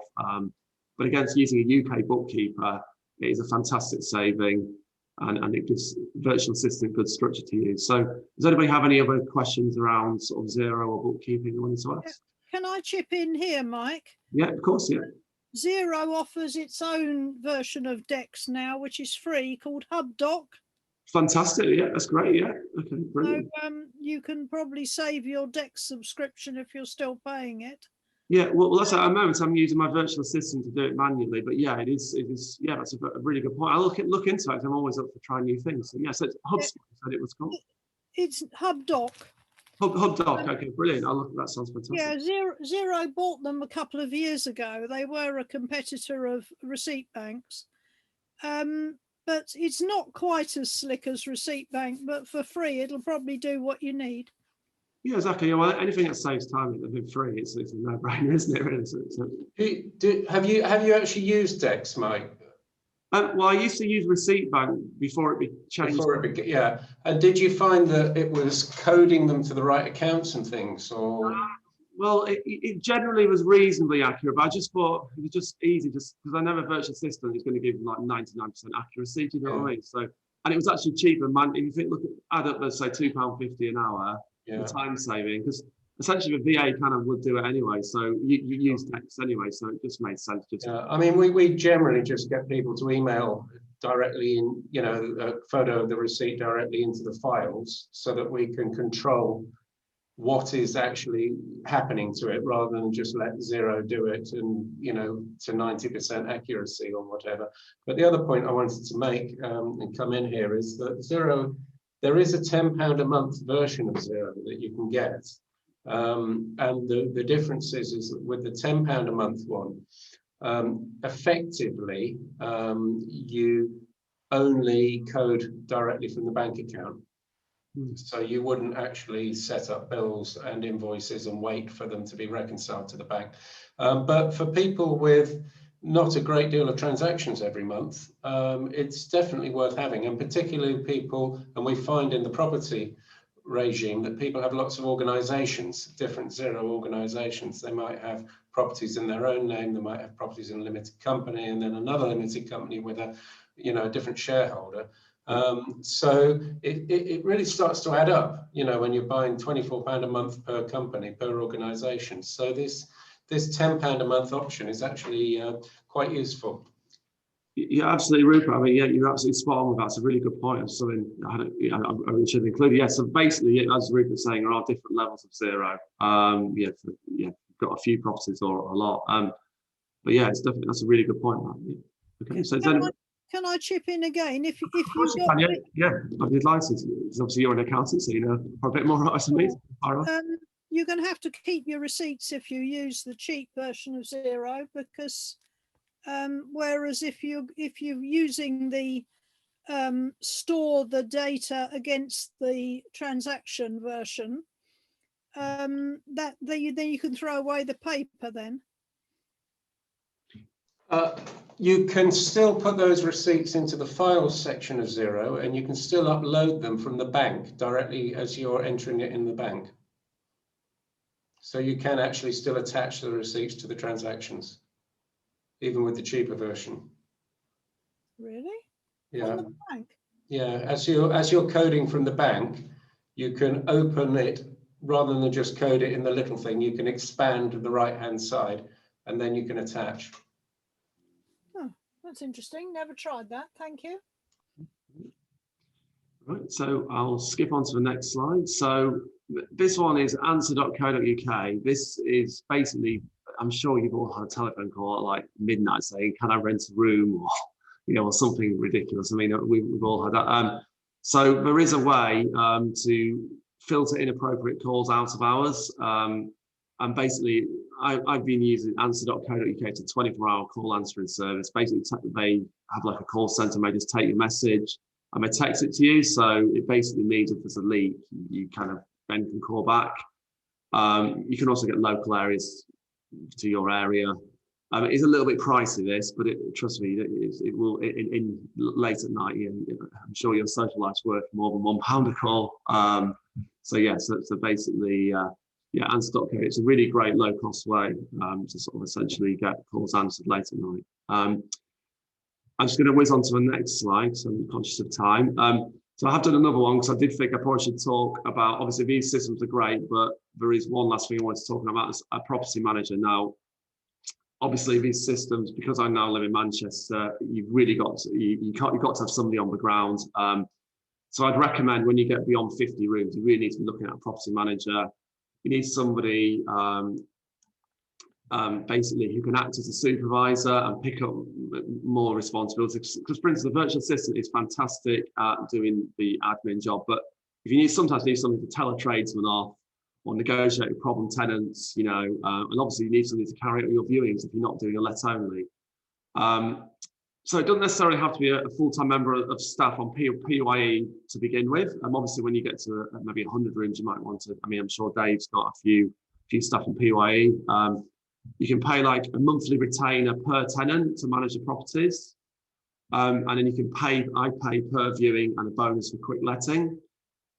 But again, using a UK bookkeeper, it is a fantastic saving, and it gives virtual assistant good structure to use. So does anybody have any other questions around sort of Xero or bookkeeping you wanted to ask?
Can I chip in here, Mike?
Yeah, of course, yeah.
Xero offers its own version of Dex now, which is free, called HubDoc.
Fantastic, yeah, that's great, yeah. Okay, brilliant.
So you can probably save your Dex subscription if you're still paying it.
Yeah, well, that's at the moment I'm using my virtual assistant to do it manually, but yeah, it is. Yeah, that's a really good point. I'll look into it. I'm always up for trying new things. So yeah, so it's HubSpot, said it was called.
It's HubDoc.
HubDoc, okay, brilliant. I'll look. That sounds fantastic.
Yeah, Xero bought them a couple of years ago. They were a competitor of Receipt Banks, but it's not quite as slick as Receipt Bank. But for free, it'll probably do what you need.
Yeah, exactly. Yeah, well, anything that saves time and been free, it's a no-brainer, isn't it? Really?
Have you actually used Dex, Mike?
Well, I used to use Receipt Bank before it changed.
Yeah. And did you find that it was coding them to the right accounts and things, or?
Well, it generally was reasonably accurate, but I just thought it was just easy, just because I know a virtual assistant is going to give like 99% accuracy. Do you know what I mean? So, and it was actually cheaper. Man, if you add up, let's say £2.50 an hour, the time saving, because essentially the VA kind of would do it anyway. So you use Dex anyway, so it just made sense.
I mean, we generally just get people to email directly in, a photo of the receipt directly into the files, so that we can control what is actually happening to it, rather than just let Xero do it and, to 90% accuracy or whatever. But the other point I wanted to make and come in here is that Xero, there is a £10 a month version of Xero that you can get. And the difference is that with the £10 a month one, effectively, you only code directly from the bank account. So you wouldn't actually set up bills and invoices and wait for them to be reconciled to the bank. But for people with not a great deal of transactions every month, it's definitely worth having, and particularly people, and we find in the property regime that people have lots of organizations, different Xero organizations. They might have properties in their own name, they might have properties in a limited company, and then another limited company with a different shareholder. So it really starts to add up, when you're buying £24 a month per company, per organization. So this £10 a month option is actually quite useful.
Yeah, absolutely, Rupert. I mean, yeah, you're absolutely spot on with that. It's a really good point. Of something I should include. Yeah, so basically, as Rupert's saying, there are different levels of Xero. Got a few properties or a lot. But yeah, it's definitely, that's a really good point, Matt. Okay, so
can I chip in again? If
of course you can, yeah, I'd be delighted. Obviously, you're an accountant, so you know a bit more right than me.
You're going to have to keep your receipts if you use the cheap version of Xero, because whereas if you're using the store the data against the transaction version, then you can throw away the paper then.
You can still put those receipts into the files section of Xero, and you can still upload them from the bank directly as you're entering it in the bank. So you can actually still attach the receipts to the transactions, even with the cheaper version.
Really?
Yeah.
On the bank?
Yeah, as you're coding from the bank, you can open it rather than just code it in the little thing. You can expand the right-hand side, and then you can attach.
That's interesting. Never tried that. Thank you.
Right, so I'll skip on to the next slide. So this one is answer.co.uk. This is basically, I'm sure you've all had a telephone call at like midnight saying, can I rent a room, or or something ridiculous. I mean, we've all had that. So there is a way to filter inappropriate calls out of hours. And basically, I've been using answer.co.uk. It's a 24-hour call answering service. Basically, they have like a call center, and they just take your message and they text it to you. So it basically means if there's a leak, you kind of then can call back. You can also get local areas to your area. It's a little bit pricey, this, but trust me, it will in late at night. I'm sure your social life's worth more than £1 a call. So yeah, so basically, yeah, answer.co. It's a really great low-cost way to sort of essentially get calls answered late at night. I'm just going to whiz on to the next slide, so I'm conscious of time. So I have done another one because I did think I probably should talk about, obviously these systems are great, but there is one last thing I wanted to talk about as a property manager. Now, obviously these systems, because I now live in Manchester, you've really got to, you've got to have somebody on the ground. So I'd recommend when you get beyond 50 rooms, you really need to be looking at a property manager. You need somebody basically who can act as a supervisor and pick up more responsibilities. Because for instance, the virtual assistant is fantastic at doing the admin job, but if you sometimes need somebody to tell a tradesman off or negotiate with problem tenants, and obviously you need somebody to carry out your viewings if you're not doing a let only. So it doesn't necessarily have to be a full-time member of staff on PYE to begin with. Obviously, when you get to maybe 100 rooms, you might want to. I mean, I'm sure Dave's got a few staff on PYE. You can pay like a monthly retainer per tenant to manage the properties, and then you can pay. I pay per viewing and a bonus for quick letting.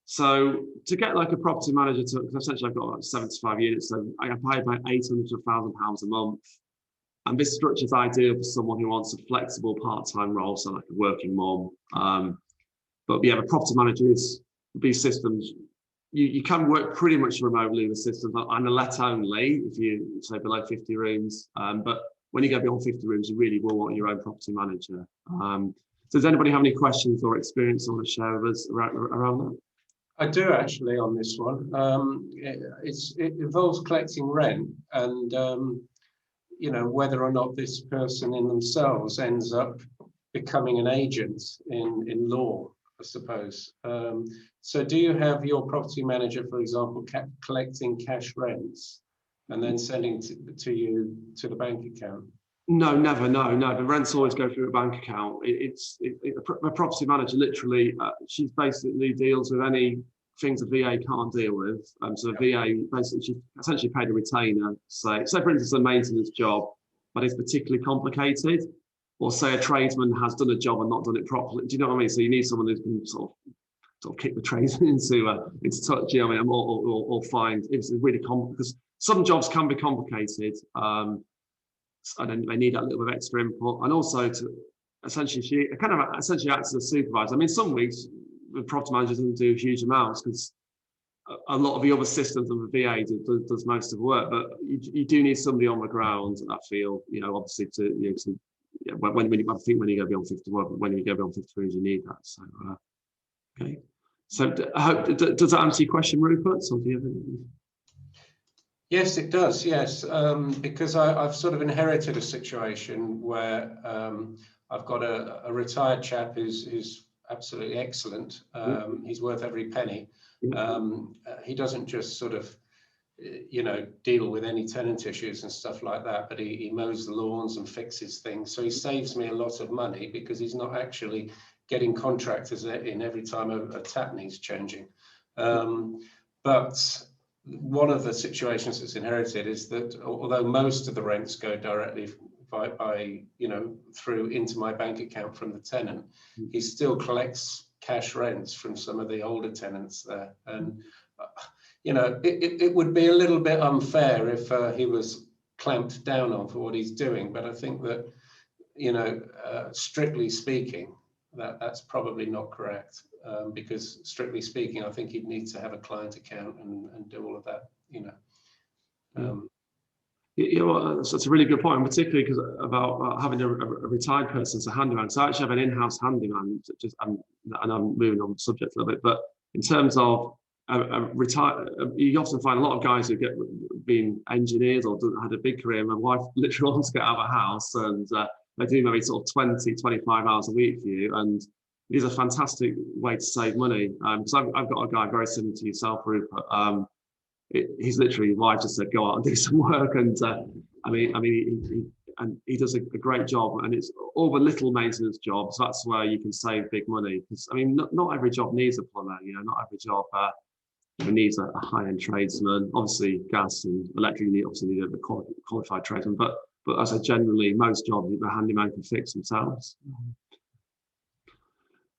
So to get like a property manager to, because essentially I've got like 75 units, so I pay about £800 to £1,000 a month. And this structure is ideal for someone who wants a flexible part-time role, so like a working mom. But yeah, the property manager these systems, you can work pretty much remotely with systems and a let only if you say below 50 rooms. But when you go beyond 50 rooms, you really will want your own property manager. So does anybody have any questions or experience or want to share with us around that?
I do actually on this one. It involves collecting rent and whether or not this person in themselves ends up becoming an agent in law, I suppose. So do you have your property manager, for example, collecting cash rents and then sending to the bank account?
No, never. No. The rents always go through a bank account. A property manager literally, she basically deals with any things a VA can't deal with. So the VA basically, she essentially paid a retainer. Say for instance, a maintenance job, but it's particularly complicated, or say a tradesman has done a job and not done it properly. Do you know what I mean? So you need someone who can sort of kick the tradesman into touch. You know what I mean? Or find it's really because some jobs can be complicated. And then they need that little bit of extra input, and also to essentially she kind of essentially acts as a supervisor. I mean, some weeks the property manager doesn't do huge amounts because a lot of the other systems of the VA does most of the work, but you do need somebody on the ground. I feel, obviously when you go beyond 50, when you go beyond 50 rooms, you need that. So okay. So I hope does that answer your question, Rupert? Or do you have any?
Yes, it does. Yes, because I've sort of inherited a situation where I've got a retired chap who's absolutely excellent. He's worth every penny. He doesn't just sort of, deal with any tenant issues and stuff like that, but he mows the lawns and fixes things. So he saves me a lot of money because he's not actually getting contractors in every time a tap needs changing. But one of the situations that's inherited is that although most of the rents go directly by through into my bank account from the tenant, he still collects cash rents from some of the older tenants there. And it would be a little bit unfair if he was clamped down on for what he's doing, but I think that strictly speaking, that's probably not correct, because strictly speaking, I think he'd need to have a client account and do all of that,
That's a really good point, particularly because about having a retired person as a handyman. So I actually have an in-house handyman, and I'm moving on the subject a little bit, but in terms of you often find a lot of guys who being engineers or had a big career. My wife literally wants to get out of a house, and they do maybe sort of 20, 25 hours a week for you, and it is a fantastic way to save money. So I've got a guy very similar to yourself, Rupert. he's literally, his wife just said, go out and do some work. And he does a great job, and it's all the little maintenance jobs. That's where you can save big money. Because I mean, not every job needs a plumber. You know, not every job needs a high-end tradesman. Obviously, gas and electric obviously need a qualified tradesman. But as I generally, most jobs the handyman can fix themselves.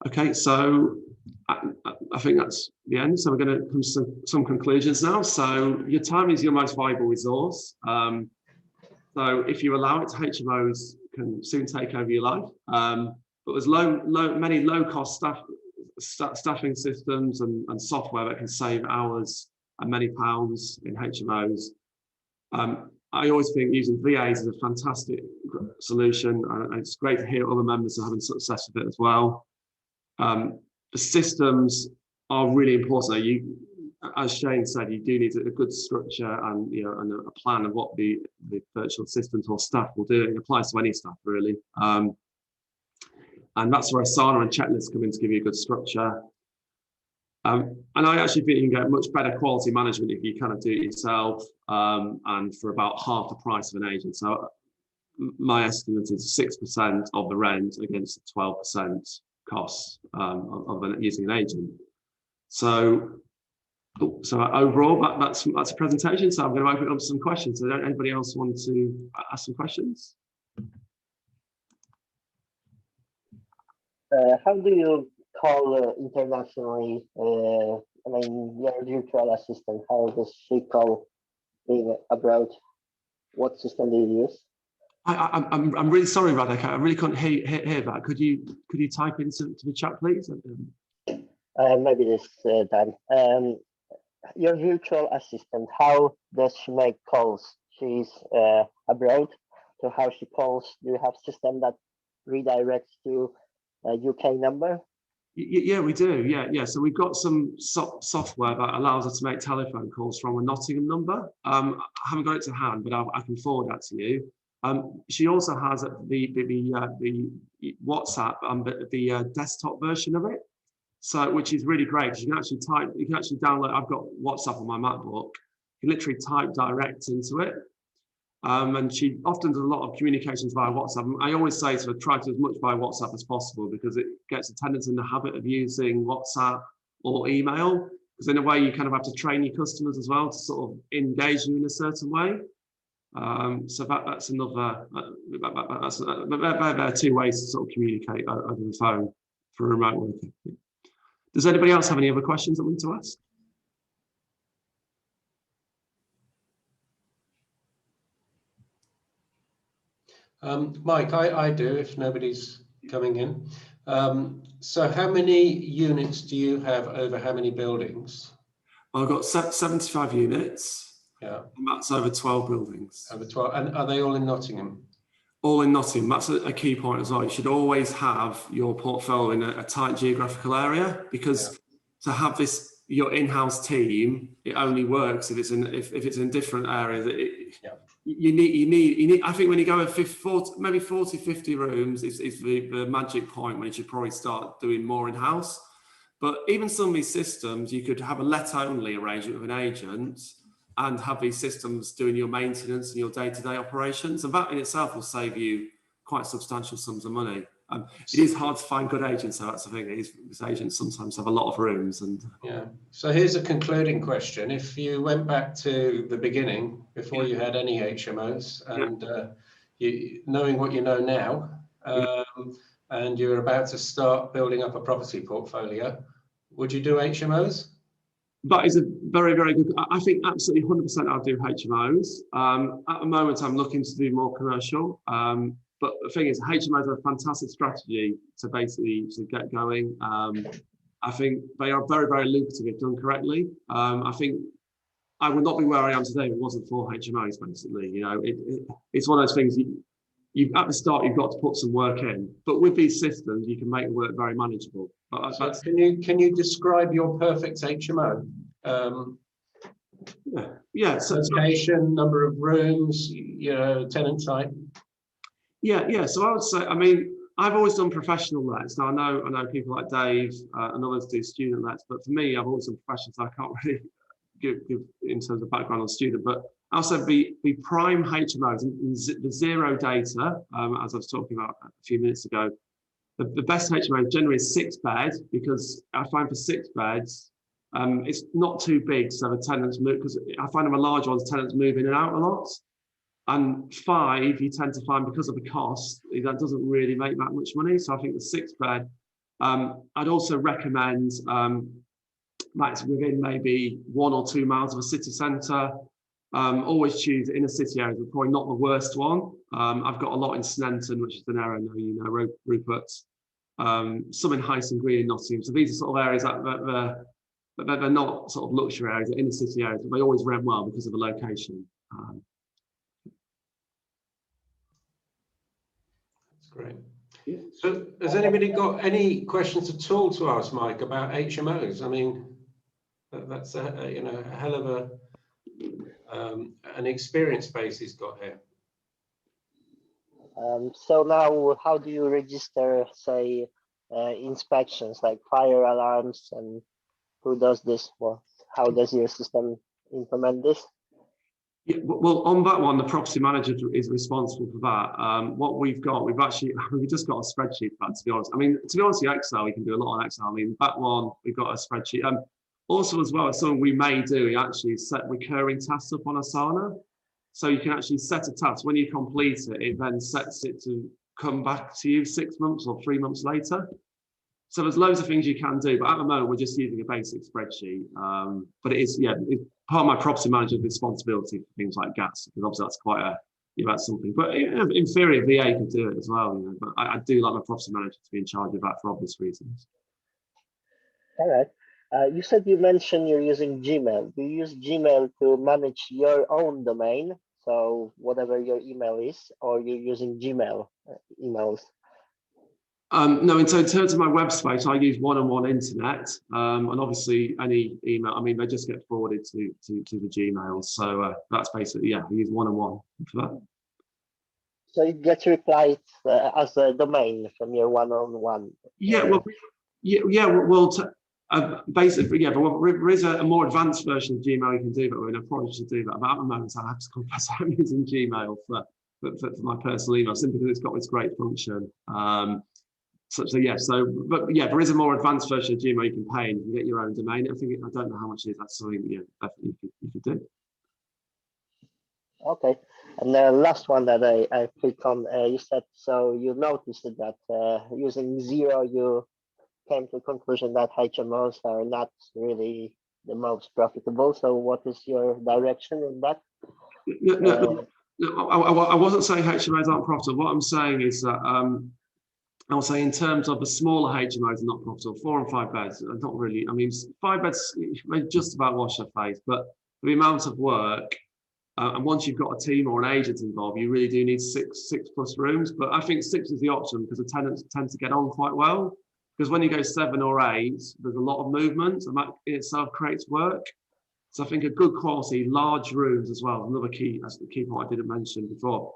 Okay, so I think that's the end. So we're going to come to some conclusions now. So your time is your most valuable resource. So if you allow it, HMOs can soon take over your life. But there's many low-cost staffing systems and software that can save hours and many pounds in HMOs. I always think using VAs is a fantastic solution, and it's great to hear other members are having success with it as well. The systems are really important. As Shane said, you do need a good structure and and a plan of what the virtual assistant or staff will do. It applies to any staff really, and that's where Asana and checklists come in to give you a good structure. And I actually think you can get much better quality management if you kind of do it yourself, and for about half the price of an agent. So my estimate is 6% of the rent against the 12% costs of using an agent. So overall, that's a presentation. So I'm going to open it up to some questions. So anybody else want to ask some questions?
How do you call internationally? I mean, your virtual assistant, how does she call being abroad? What system do you use?
I'm really sorry, Radek. I really couldn't hear that. Could you type into the chat, please?
Maybe this time. Your virtual assistant, how does she make calls? She's abroad, so how she calls? Do you have a system that redirects to a UK number?
Yeah, we do. Yeah. So we've got some software that allows us to make telephone calls from a Nottingham number. I haven't got it to hand, but I can forward that to you. She also has the WhatsApp, the desktop version of it. So, which is really great. You can actually download. I've got WhatsApp on my MacBook. You can literally type direct into it. And she often does a lot of communications via WhatsApp. I always say to her, try to do as much via WhatsApp as possible, because it gets attendants in the habit of using WhatsApp or email. Because in a way, you kind of have to train your customers as well to sort of engage you in a certain way. So that's another. There are two ways to sort of communicate over the phone for remote working. Does anybody else have any other questions that we need to ask?
Mike, I do, if nobody's coming in. So how many units do you have over how many buildings?
I've got 75 units.
Yeah.
And that's over 12 buildings.
Over 12. And are they all in Nottingham?
All in Nottingham. That's a key point as well. You should always have your portfolio in a tight geographical area, because to have your in-house team, it only works if it's in different areas. You need. I think when you go in maybe 40, 50 rooms is the magic point when you should probably start doing more in-house. But even some of these systems, you could have a let-only arrangement with an agent and have these systems doing your maintenance and your day-to-day operations. And that in itself will save you quite substantial sums of money. It is hard to find good agents, so that's the thing. These agents sometimes have a lot of rooms.
Yeah. So here's a concluding question. If you went back to the beginning, before you had any HMOs, and knowing what you know now, and you're about to start building up a property portfolio, would you do HMOs?
That is a very, very good. I think absolutely 100% I'll do HMOs. At the moment, I'm looking to do more commercial. But the thing is, HMOs are a fantastic strategy to basically get going. I think they are very, very lucrative if done correctly. I think I would not be where I am today if it wasn't for HMOs. Basically, it's one of those things. You at the start, you've got to put some work in, but with these systems, you can make the work very manageable. But
can you describe your perfect HMO?
Yeah.
So location, number of rooms, tenant type.
Yeah. So I would say, I mean, I've always done professional lets. Now I know people like Dave and others do student lets, but for me, I've always done professional, so I can't really give in terms of background on student, but also be prime HMOs in the zero data, as I was talking about a few minutes ago. The best HMO generally is 6 beds, because I find for 6 beds, it's not too big, so the tenants move, because I find them a large ones, tenants move in and out a lot. And 5, you tend to find, because of the cost, that doesn't really make that much money. So I think the 6 bed, I'd also recommend that's within maybe 1 or 2 miles of a city centre. Always choose inner city areas, but probably not the worst one. I've got a lot in Snenton, which is an area I know you know, Rupert. Some in Hyson Green in Nottingham. So these are sort of areas that they're not sort of luxury areas, they're inner city areas, but they always rent well because of the location.
That's great. Yeah. So has anybody got any questions at all to ask Mike about HMOs? I mean, that's a you know, a hell of a an experience base he's got here.
So now, how do you register, say, inspections like fire alarms, and who does this? Well, how does your system implement this?
Yeah, well, on that one, the property manager is responsible for that. What we've just got a spreadsheet for that, to be honest. I mean, to be honest, Excel, we can do a lot on Excel. I mean, that one, we've got a spreadsheet. Also, as well, something we may do, we actually set recurring tasks up on Asana. So you can actually set a task. When you complete it, it then sets it to come back to you 6 months or 3 months later. So there's loads of things you can do, but at the moment we're just using a basic spreadsheet. But it is, yeah, it's part of my property manager's responsibility for things like gas, because obviously that's quite a, you know, that's something. But in theory, a VA could do it as well, you know. But I do like my property manager to be in charge of that for obvious reasons.
All right. You said you mentioned you're using Gmail. Do you use Gmail to manage your own domain? So whatever your email is, or you're using Gmail emails?
No, in terms of my web space, I use one-on-one internet, and obviously any email, I mean, they just get forwarded to the Gmail. So that's basically, yeah, I use one-on-one for that.
So it gets replied as a domain from your one-on-one.
Yeah, well, basically, yeah, but there is a more advanced version of Gmail you can do that with, and I probably should do that. But at the moment, I have to confess I'm using Gmail for my personal email, simply because it's got this great function. So yeah, but yeah, there is a more advanced version of Gmail you can pay, and you can get your own domain. I don't know how much it is. That's something, yeah, definitely you could do.
Okay, and the last one that I clicked on, you said, so you noticed that using Zero, you came to the conclusion that HMOs are not really the most profitable. So what is your direction in that?
No, I wasn't saying HMOs aren't profitable. What I'm saying is that I'll say in terms of the smaller HMOs are not profitable. 4 and 5 beds are not really. I mean, 5 beds may just about wash their face, but the amount of work, and once you've got a team or an agent involved, you really do need six plus rooms. But I think 6 is the option because the tenants tend to get on quite well. Because when you go 7 or 8, there's a lot of movement, and that in itself creates work. So I think a good quality, large rooms as well. Another key, that's the key point I didn't mention before.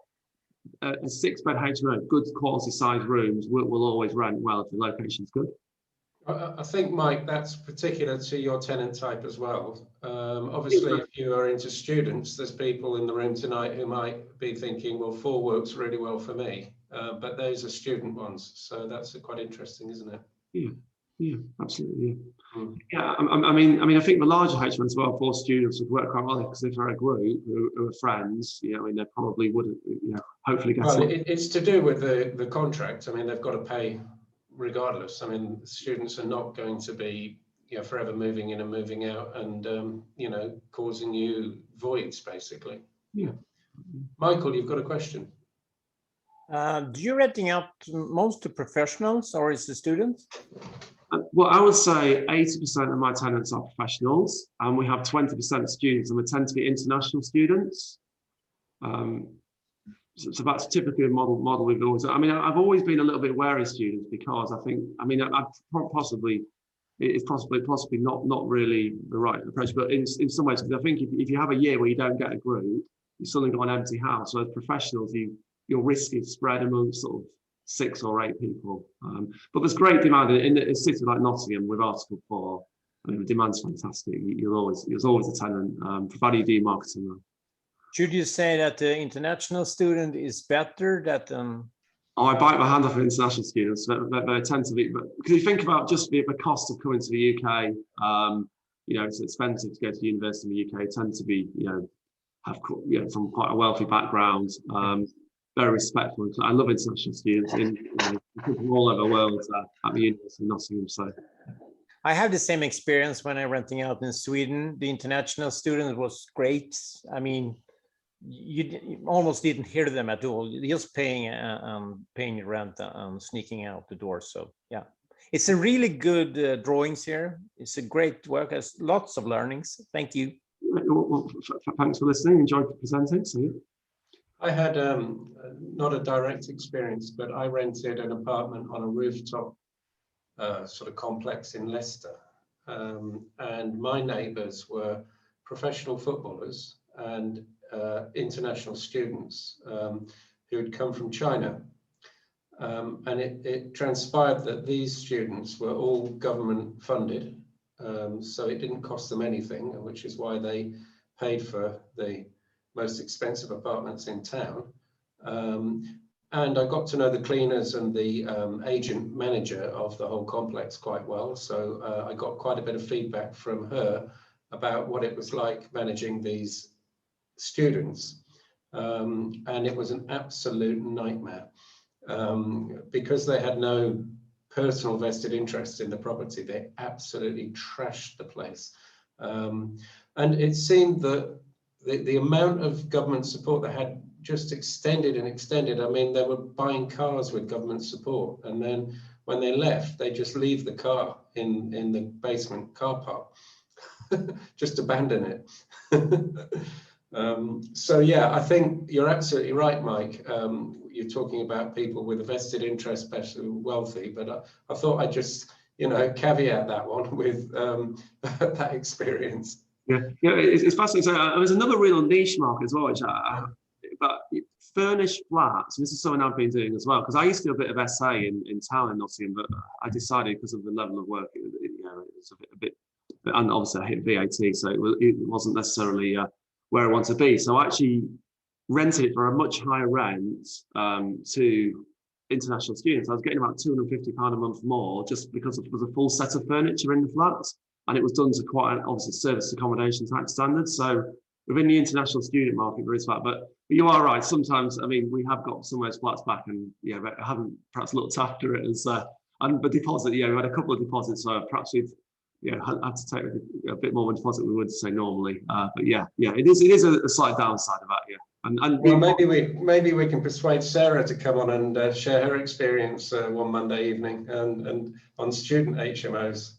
A 6-bed HMO, good quality size rooms will always rent well if the location's good.
I think, Mike, that's particular to your tenant type as well. Obviously, if you are into students, there's people in the room tonight who might be thinking, well, 4 works really well for me, but those are student ones. So that's quite interesting, isn't it?
Yeah, absolutely. Yeah, I mean, I think the larger HMOs as well for students would work quite well, because if they're a group who are friends, you know, I mean, they probably wouldn't, you know, hopefully get.
Well, it's to do with the contract. I mean, they've got to pay regardless. I mean, students are not going to be, you know, forever moving in and moving out, and you know, causing you voids basically.
Yeah.
Michael, you've got a question.
Do you renting out most to professionals, or is it students?
Well, I would say 80% of my tenants are professionals, and we have 20% students, and we tend to be international students. So that's typically a model we've always. I mean, I've always been a little bit wary of students, because I think, I mean, it's possibly not really the right approach, but in some ways, because I think if you have a year where you don't get a group, you've suddenly got an empty house. So as professionals, your risk is spread among sort of 6 or 8 people. But there's great demand in a city like Nottingham with Article 4. I mean, the demand's fantastic. You're always a tenant, provided you do marketing well.
Should you say that the international student is better? That
Oh, I bite my hand off of international students. They tend to be, but because you think about just the cost of coming to the UK, you know, it's expensive to go to university in the UK. Tend to be, you know, from quite a wealthy background, very respectful. I love international students from all over the world at the University of Nottingham. So
I have the same experience when I'm renting out in Sweden. The international student was great. I mean, you almost didn't hear them at all. Just paying rent and sneaking out the door. So yeah, it's a really good drawings here. It's a great work. Has lots of learnings. Thank you.
well, thanks for listening. Enjoyed presenting. See you.
I had not a direct experience, but I rented an apartment on a rooftop sort of complex in Leicester, and my neighbours were professional footballers and international students who had come from China, and it transpired that these students were all government funded, so it didn't cost them anything, which is why they paid for the most expensive apartments in town. And I got to know the cleaners and the agent manager of the whole complex quite well. So I got quite a bit of feedback from her about what it was like managing these students. And it was an absolute nightmare because they had no personal vested interest in the property. They absolutely trashed the place. And it seemed that the amount of government support they had just extended and extended. I mean, they were buying cars with government support, and then when they left, they just leave the car in the basement car park, just abandon it. So yeah, I think you're absolutely right, Mike. You're talking about people with a vested interest, especially wealthy, but I thought I'd just, you know, caveat that one with that experience.
Yeah, it's fascinating. So, there's another real niche market as well, which but furnished flats. This is something I've been doing as well, because I used to do a bit of SA in town in Nottingham, but I decided because of the level of work, you know, it was a bit, and obviously I hit VAT, so it wasn't necessarily where I want to be. So I actually rented it for a much higher rent to international students. I was getting about £250 a month more just because it was a full set of furniture in the flats. And it was done to quite obviously service accommodation tax standards. So within the international student market, there is that. But you are right. Sometimes, I mean, we have got some of those flats back, and yeah, I haven't perhaps looked after it as and the deposit. Yeah, we had a couple of deposits, so perhaps we've had to take a bit more of a deposit than we would say normally. But yeah, it is a slight downside of that. Yeah. And
well, maybe we can persuade Sarah to come on and share her experience one Monday evening and on student HMOs.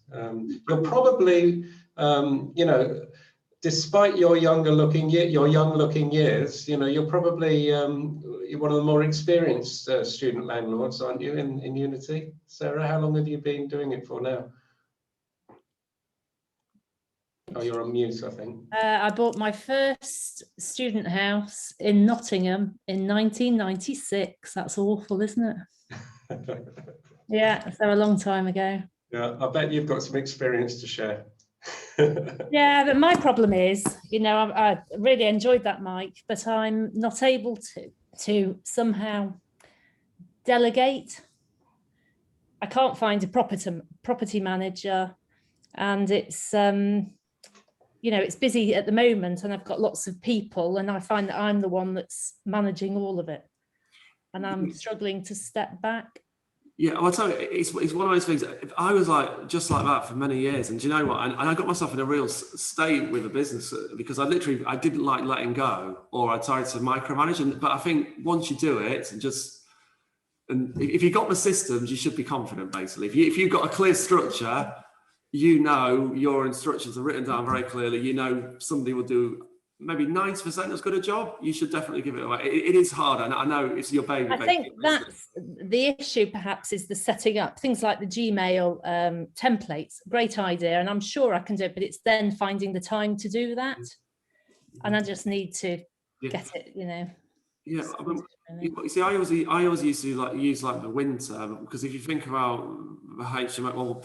You're probably, you know, despite your young looking years, you know, you're probably you're one of the more experienced student landlords, aren't you, in Unity? Sarah, how long have you been doing it for now? Oh, you're on mute, I think.
I bought my first student house in Nottingham in 1996. That's awful, isn't it? Yeah, so a long time ago.
Yeah, I bet you've got some experience to share.
Yeah, but my problem is, you know, I really enjoyed that, Mike, but I'm not able to somehow delegate. I can't find a property manager, and it's you know, it's busy at the moment, and I've got lots of people, and I find that I'm the one that's managing all of it, and I'm struggling to step back.
Yeah, I'll tell you, it's one of those things. I was like just like that for many years, and do you know what? And I got myself in a real state with a business because I didn't like letting go, or I tried to micromanage. But I think once you do it, and if you've got the systems, you should be confident. Basically, if you've got a clear structure, you know your instructions are written down very clearly. You know somebody will do maybe 90% as good a job. You should definitely give it away. It is hard. I know it's your baby.
I think that's the issue. Perhaps is the setting up things like the Gmail templates. Great idea, and I'm sure I can do it. But it's then finding the time to do that, and I just need to get it. You know.
Yeah, I mean, you see, I always used to use the winter, because if you think about the HMO, well,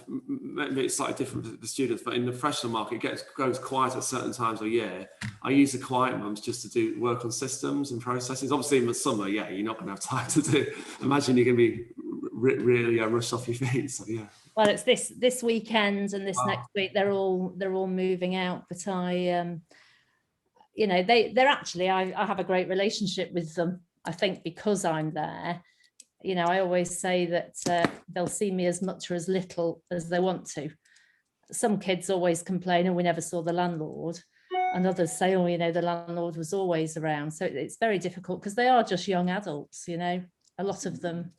maybe it's slightly different for the students, but in the professional market, it goes quiet at certain times of year. I use the quiet months just to do work on systems and processes. Obviously, in the summer, yeah, you're not going to have time to do. Imagine you're going to be really rushed off your feet. So yeah.
Well, it's this weekend and this next week. They're all moving out, but I, you know, they're actually. I have a great relationship with them. I think because I'm there. You know, I always say that they'll see me as much or as little as they want to. Some kids always complain, oh, we never saw the landlord. And others say, oh, you know, the landlord was always around. So it's very difficult because they are just young adults, you know, a lot of them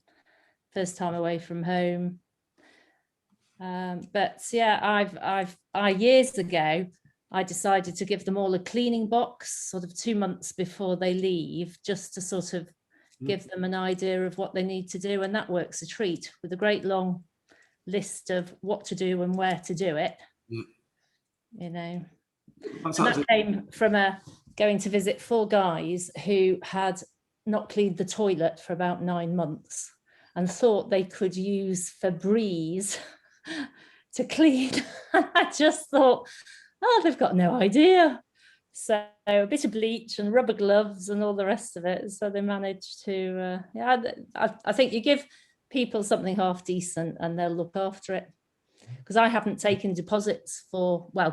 first time away from home. But yeah, I years ago, I decided to give them all a cleaning box sort of 2 months before they leave, just to sort of give them an idea of what they need to do, and that works a treat with a great long list of what to do and where to do it. You know, and that came from going to visit 4 guys who had not cleaned the toilet for about 9 months and thought they could use Febreze to clean. I just thought, oh, they've got no idea. So a bit of bleach and rubber gloves and all the rest of it. So they managed to, yeah, I think you give people something half decent and they'll look after it. Because I haven't taken deposits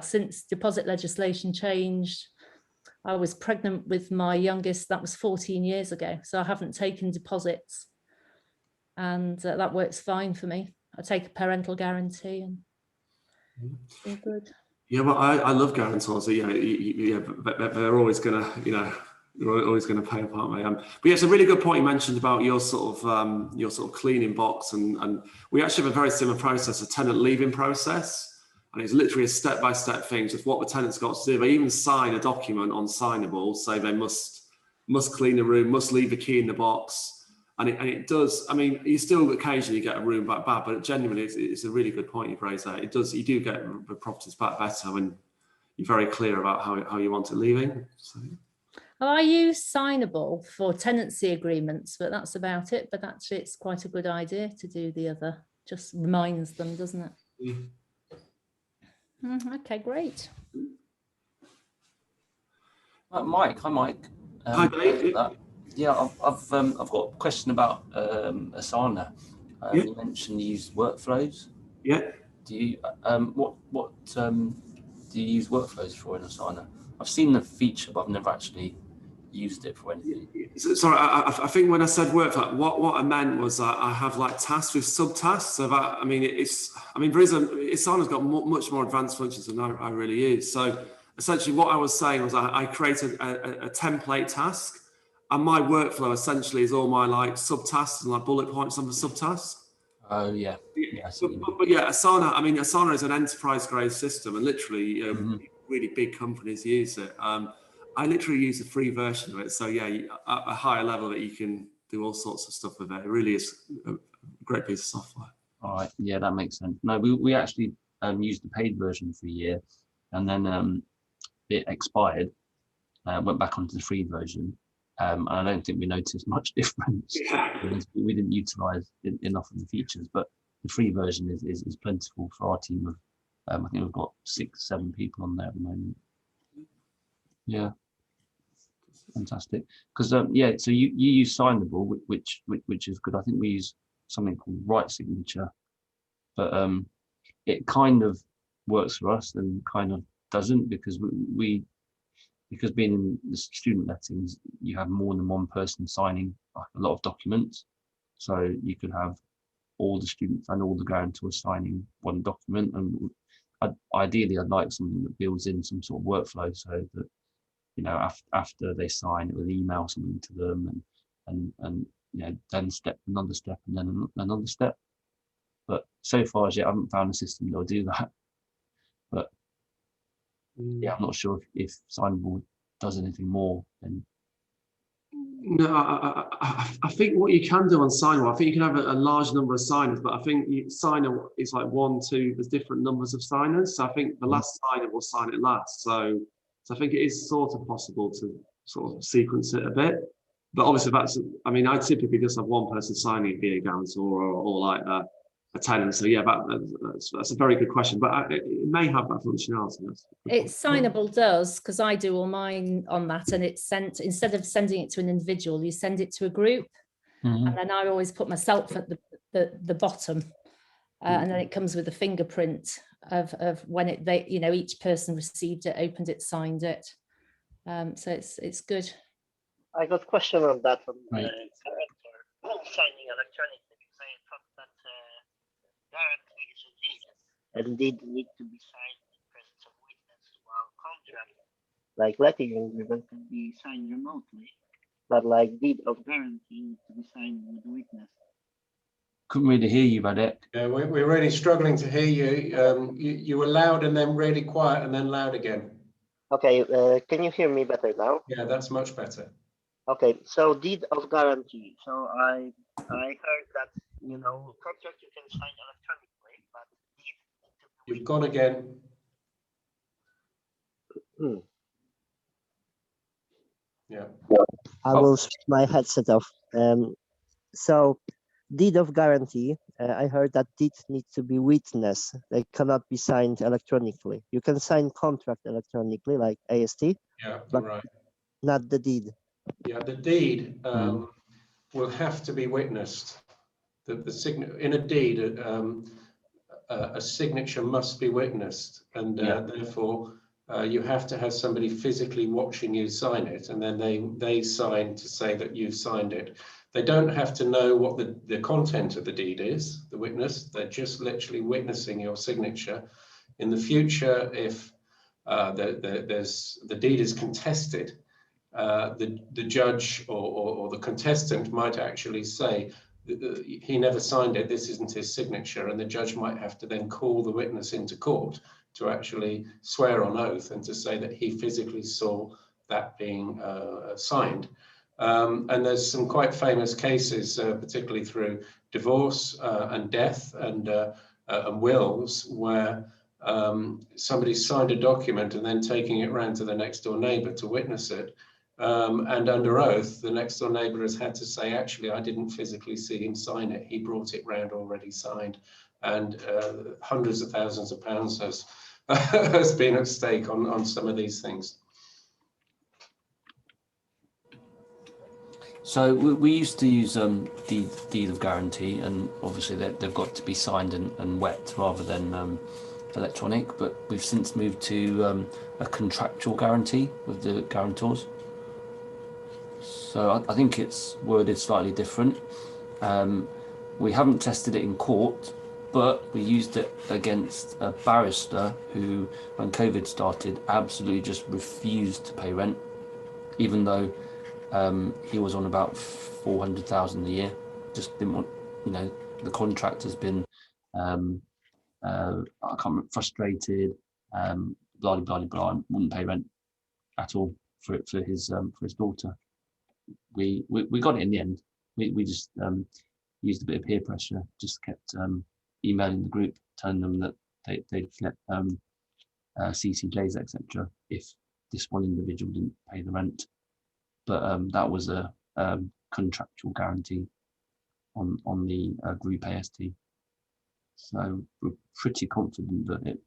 since deposit legislation changed. I was pregnant with my youngest, that was 14 years ago. So I haven't taken deposits and that works fine for me. I take a parental guarantee and feel good.
Yeah, well, I love guarantors. So, but they're always going to, you know, you're always going to pay up, aren't they? But yeah, it's a really good point you mentioned about your sort of cleaning box, and we actually have a very similar process, a tenant leaving process, and it's literally a step-by-step thing, just what the tenant's got to do. They even sign a document on signable, say they must clean the room, must leave the key in the box. And it does, I mean, you still occasionally get a room back bad, but genuinely it's a really good point you've raised there. It does, you do get the properties back better when you're very clear about how you want it leaving. So.
Well, I use Signable for tenancy agreements, but that's about it. But actually it's quite a good idea to do the other, just reminds them, doesn't it? Okay, great.
Mike, hi Mike.
Hi Dave.
Yeah, I've got a question about Asana. You mentioned you use workflows.
Yeah.
Do you what do you use workflows for in Asana? I've seen the feature, but I've never actually used it for anything.
Sorry, I think when I said workflow, what I meant was I have like tasks with subtasks. So that, I mean, Asana's got much more advanced functions than I really use. So essentially, what I was saying was I created a template task. And my workflow essentially is all my like subtasks and like bullet points on the subtasks.
Oh yeah.
But yeah, Asana. I mean, Asana is an enterprise grade system, and literally, really big companies use it. I literally use a free version of it. So yeah, at a higher level that you can do all sorts of stuff with it. It really is a great piece of software.
All right. Yeah, that makes sense. No, we actually used the paid version for a year, and then it expired. Went back onto the free version. And I don't think we noticed much difference. We didn't utilize enough of the features, but the free version is plentiful for our team of, I think we've got 6-7 people on there at the moment. Yeah, fantastic. Because so you use Signable, which is good. I think we use something called Right Signature, but it kind of works for us and kind of doesn't, because because being in the student lettings, you have more than one person signing like a lot of documents. So you could have all the students and all the guarantors signing one document. And ideally, I'd like something that builds in some sort of workflow so that, you know, after they sign, it will email something to them and you know, then another step and then another step. But so far as yet, I haven't found a system that'll do that. But yeah, I'm not sure if Signable does anything more than.
No, I think what you can do on Signable, I think you can have a large number of signers, but I think signer is like 1, 2, there's different numbers of signers. So I think the last signer will sign it last. So I think it is sort of possible to sort of sequence it a bit. But obviously I typically just have one person signing it via guarantor or like that. a tenant. So yeah, that's a very good question, but it may have that functionality.
It's signable does, because I do all mine on that, and it's sent, instead of sending it to an individual, you send it to a group. And then I always put myself at the bottom, and then it comes with a fingerprint of when each person received it, opened it, signed it. So it's good.
I got a question on that one.
Right.
Signing electronically, because I thought that guarantee is a deed, and deed need to be signed in presence of witness, while contract, like letting agreement, can be signed remotely, but like deed of guarantee needs to be signed with witness.
Couldn't really hear you, Radek.
Yeah, we're really struggling to hear you. You were loud and then really quiet and then loud again.
Okay, can you hear me better now?
Yeah, that's much better.
Okay, so deed of guarantee. So I heard that, contract you can sign electronically, but deed need to be
You've gone again. Yeah.
I will switch my headset off. So deed of guarantee, I heard that deed needs to be witnessed. They cannot be signed electronically. You can sign contract electronically, like AST,
Yeah,
but
right.
not the deed.
Yeah, the deed will have to be witnessed. In a deed, a signature must be witnessed, and therefore you have to have somebody physically watching you sign it, and then they sign to say that you've signed it. They don't have to know what the content of the deed is, the witness. They're just literally witnessing your signature. In the future, if the deed is contested, the judge or the contestant might actually say, he never signed it, this isn't his signature, and the judge might have to then call the witness into court to actually swear on oath and to say that he physically saw that being signed. And there's some quite famous cases, particularly through divorce and death and wills, where somebody signed a document and then taking it round to the next door neighbour to witness it. And under oath, the next door neighbour has had to say, actually, I didn't physically see him sign it. He brought it round already signed. And hundreds of thousands of pounds has been at stake on some of these things.
So we used to use deed of guarantee, and obviously they've got to be signed and wet rather than electronic. But we've since moved to a contractual guarantee with the guarantors. So I think it's worded slightly different. We haven't tested it in court, but we used it against a barrister who, when COVID started, absolutely just refused to pay rent, even though he was on about 400,000 a year. Just didn't want, the contract has been, I can't remember, frustrated, blah, blah, blah, and wouldn't pay rent at all for his daughter. We got it in the end. We just used a bit of peer pressure, just kept emailing the group, telling them that they'd get CCJs, etc. if this one individual didn't pay the rent. But that was a contractual guarantee on the group AST. So we're pretty confident that it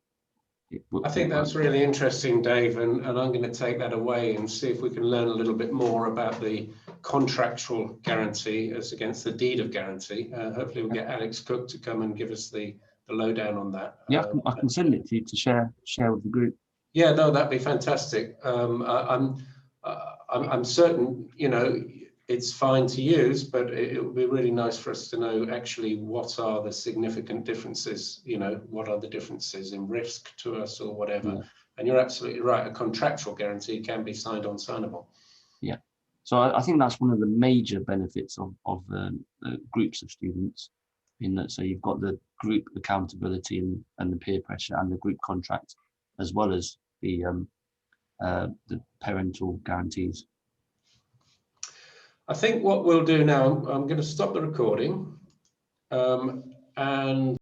I think that's really interesting, Dave, and I'm going to take that away and see if we can learn a little bit more about the contractual guarantee as against the deed of guarantee. Hopefully we'll get Alex Cook to come and give us the lowdown on that.
Yeah, I can send it to you to share with the group.
Yeah, no, that'd be fantastic. I'm certain, it's fine to use, but it would be really nice for us to know actually what are the significant differences, what are the differences in risk to us or whatever. Yeah. And you're absolutely right, a contractual guarantee can be signed on signable.
Yeah, so I think that's one of the major benefits of groups of students, in that, so you've got the group accountability and the peer pressure and the group contract, as well as the parental guarantees.
I think what we'll do now, I'm going to stop the recording and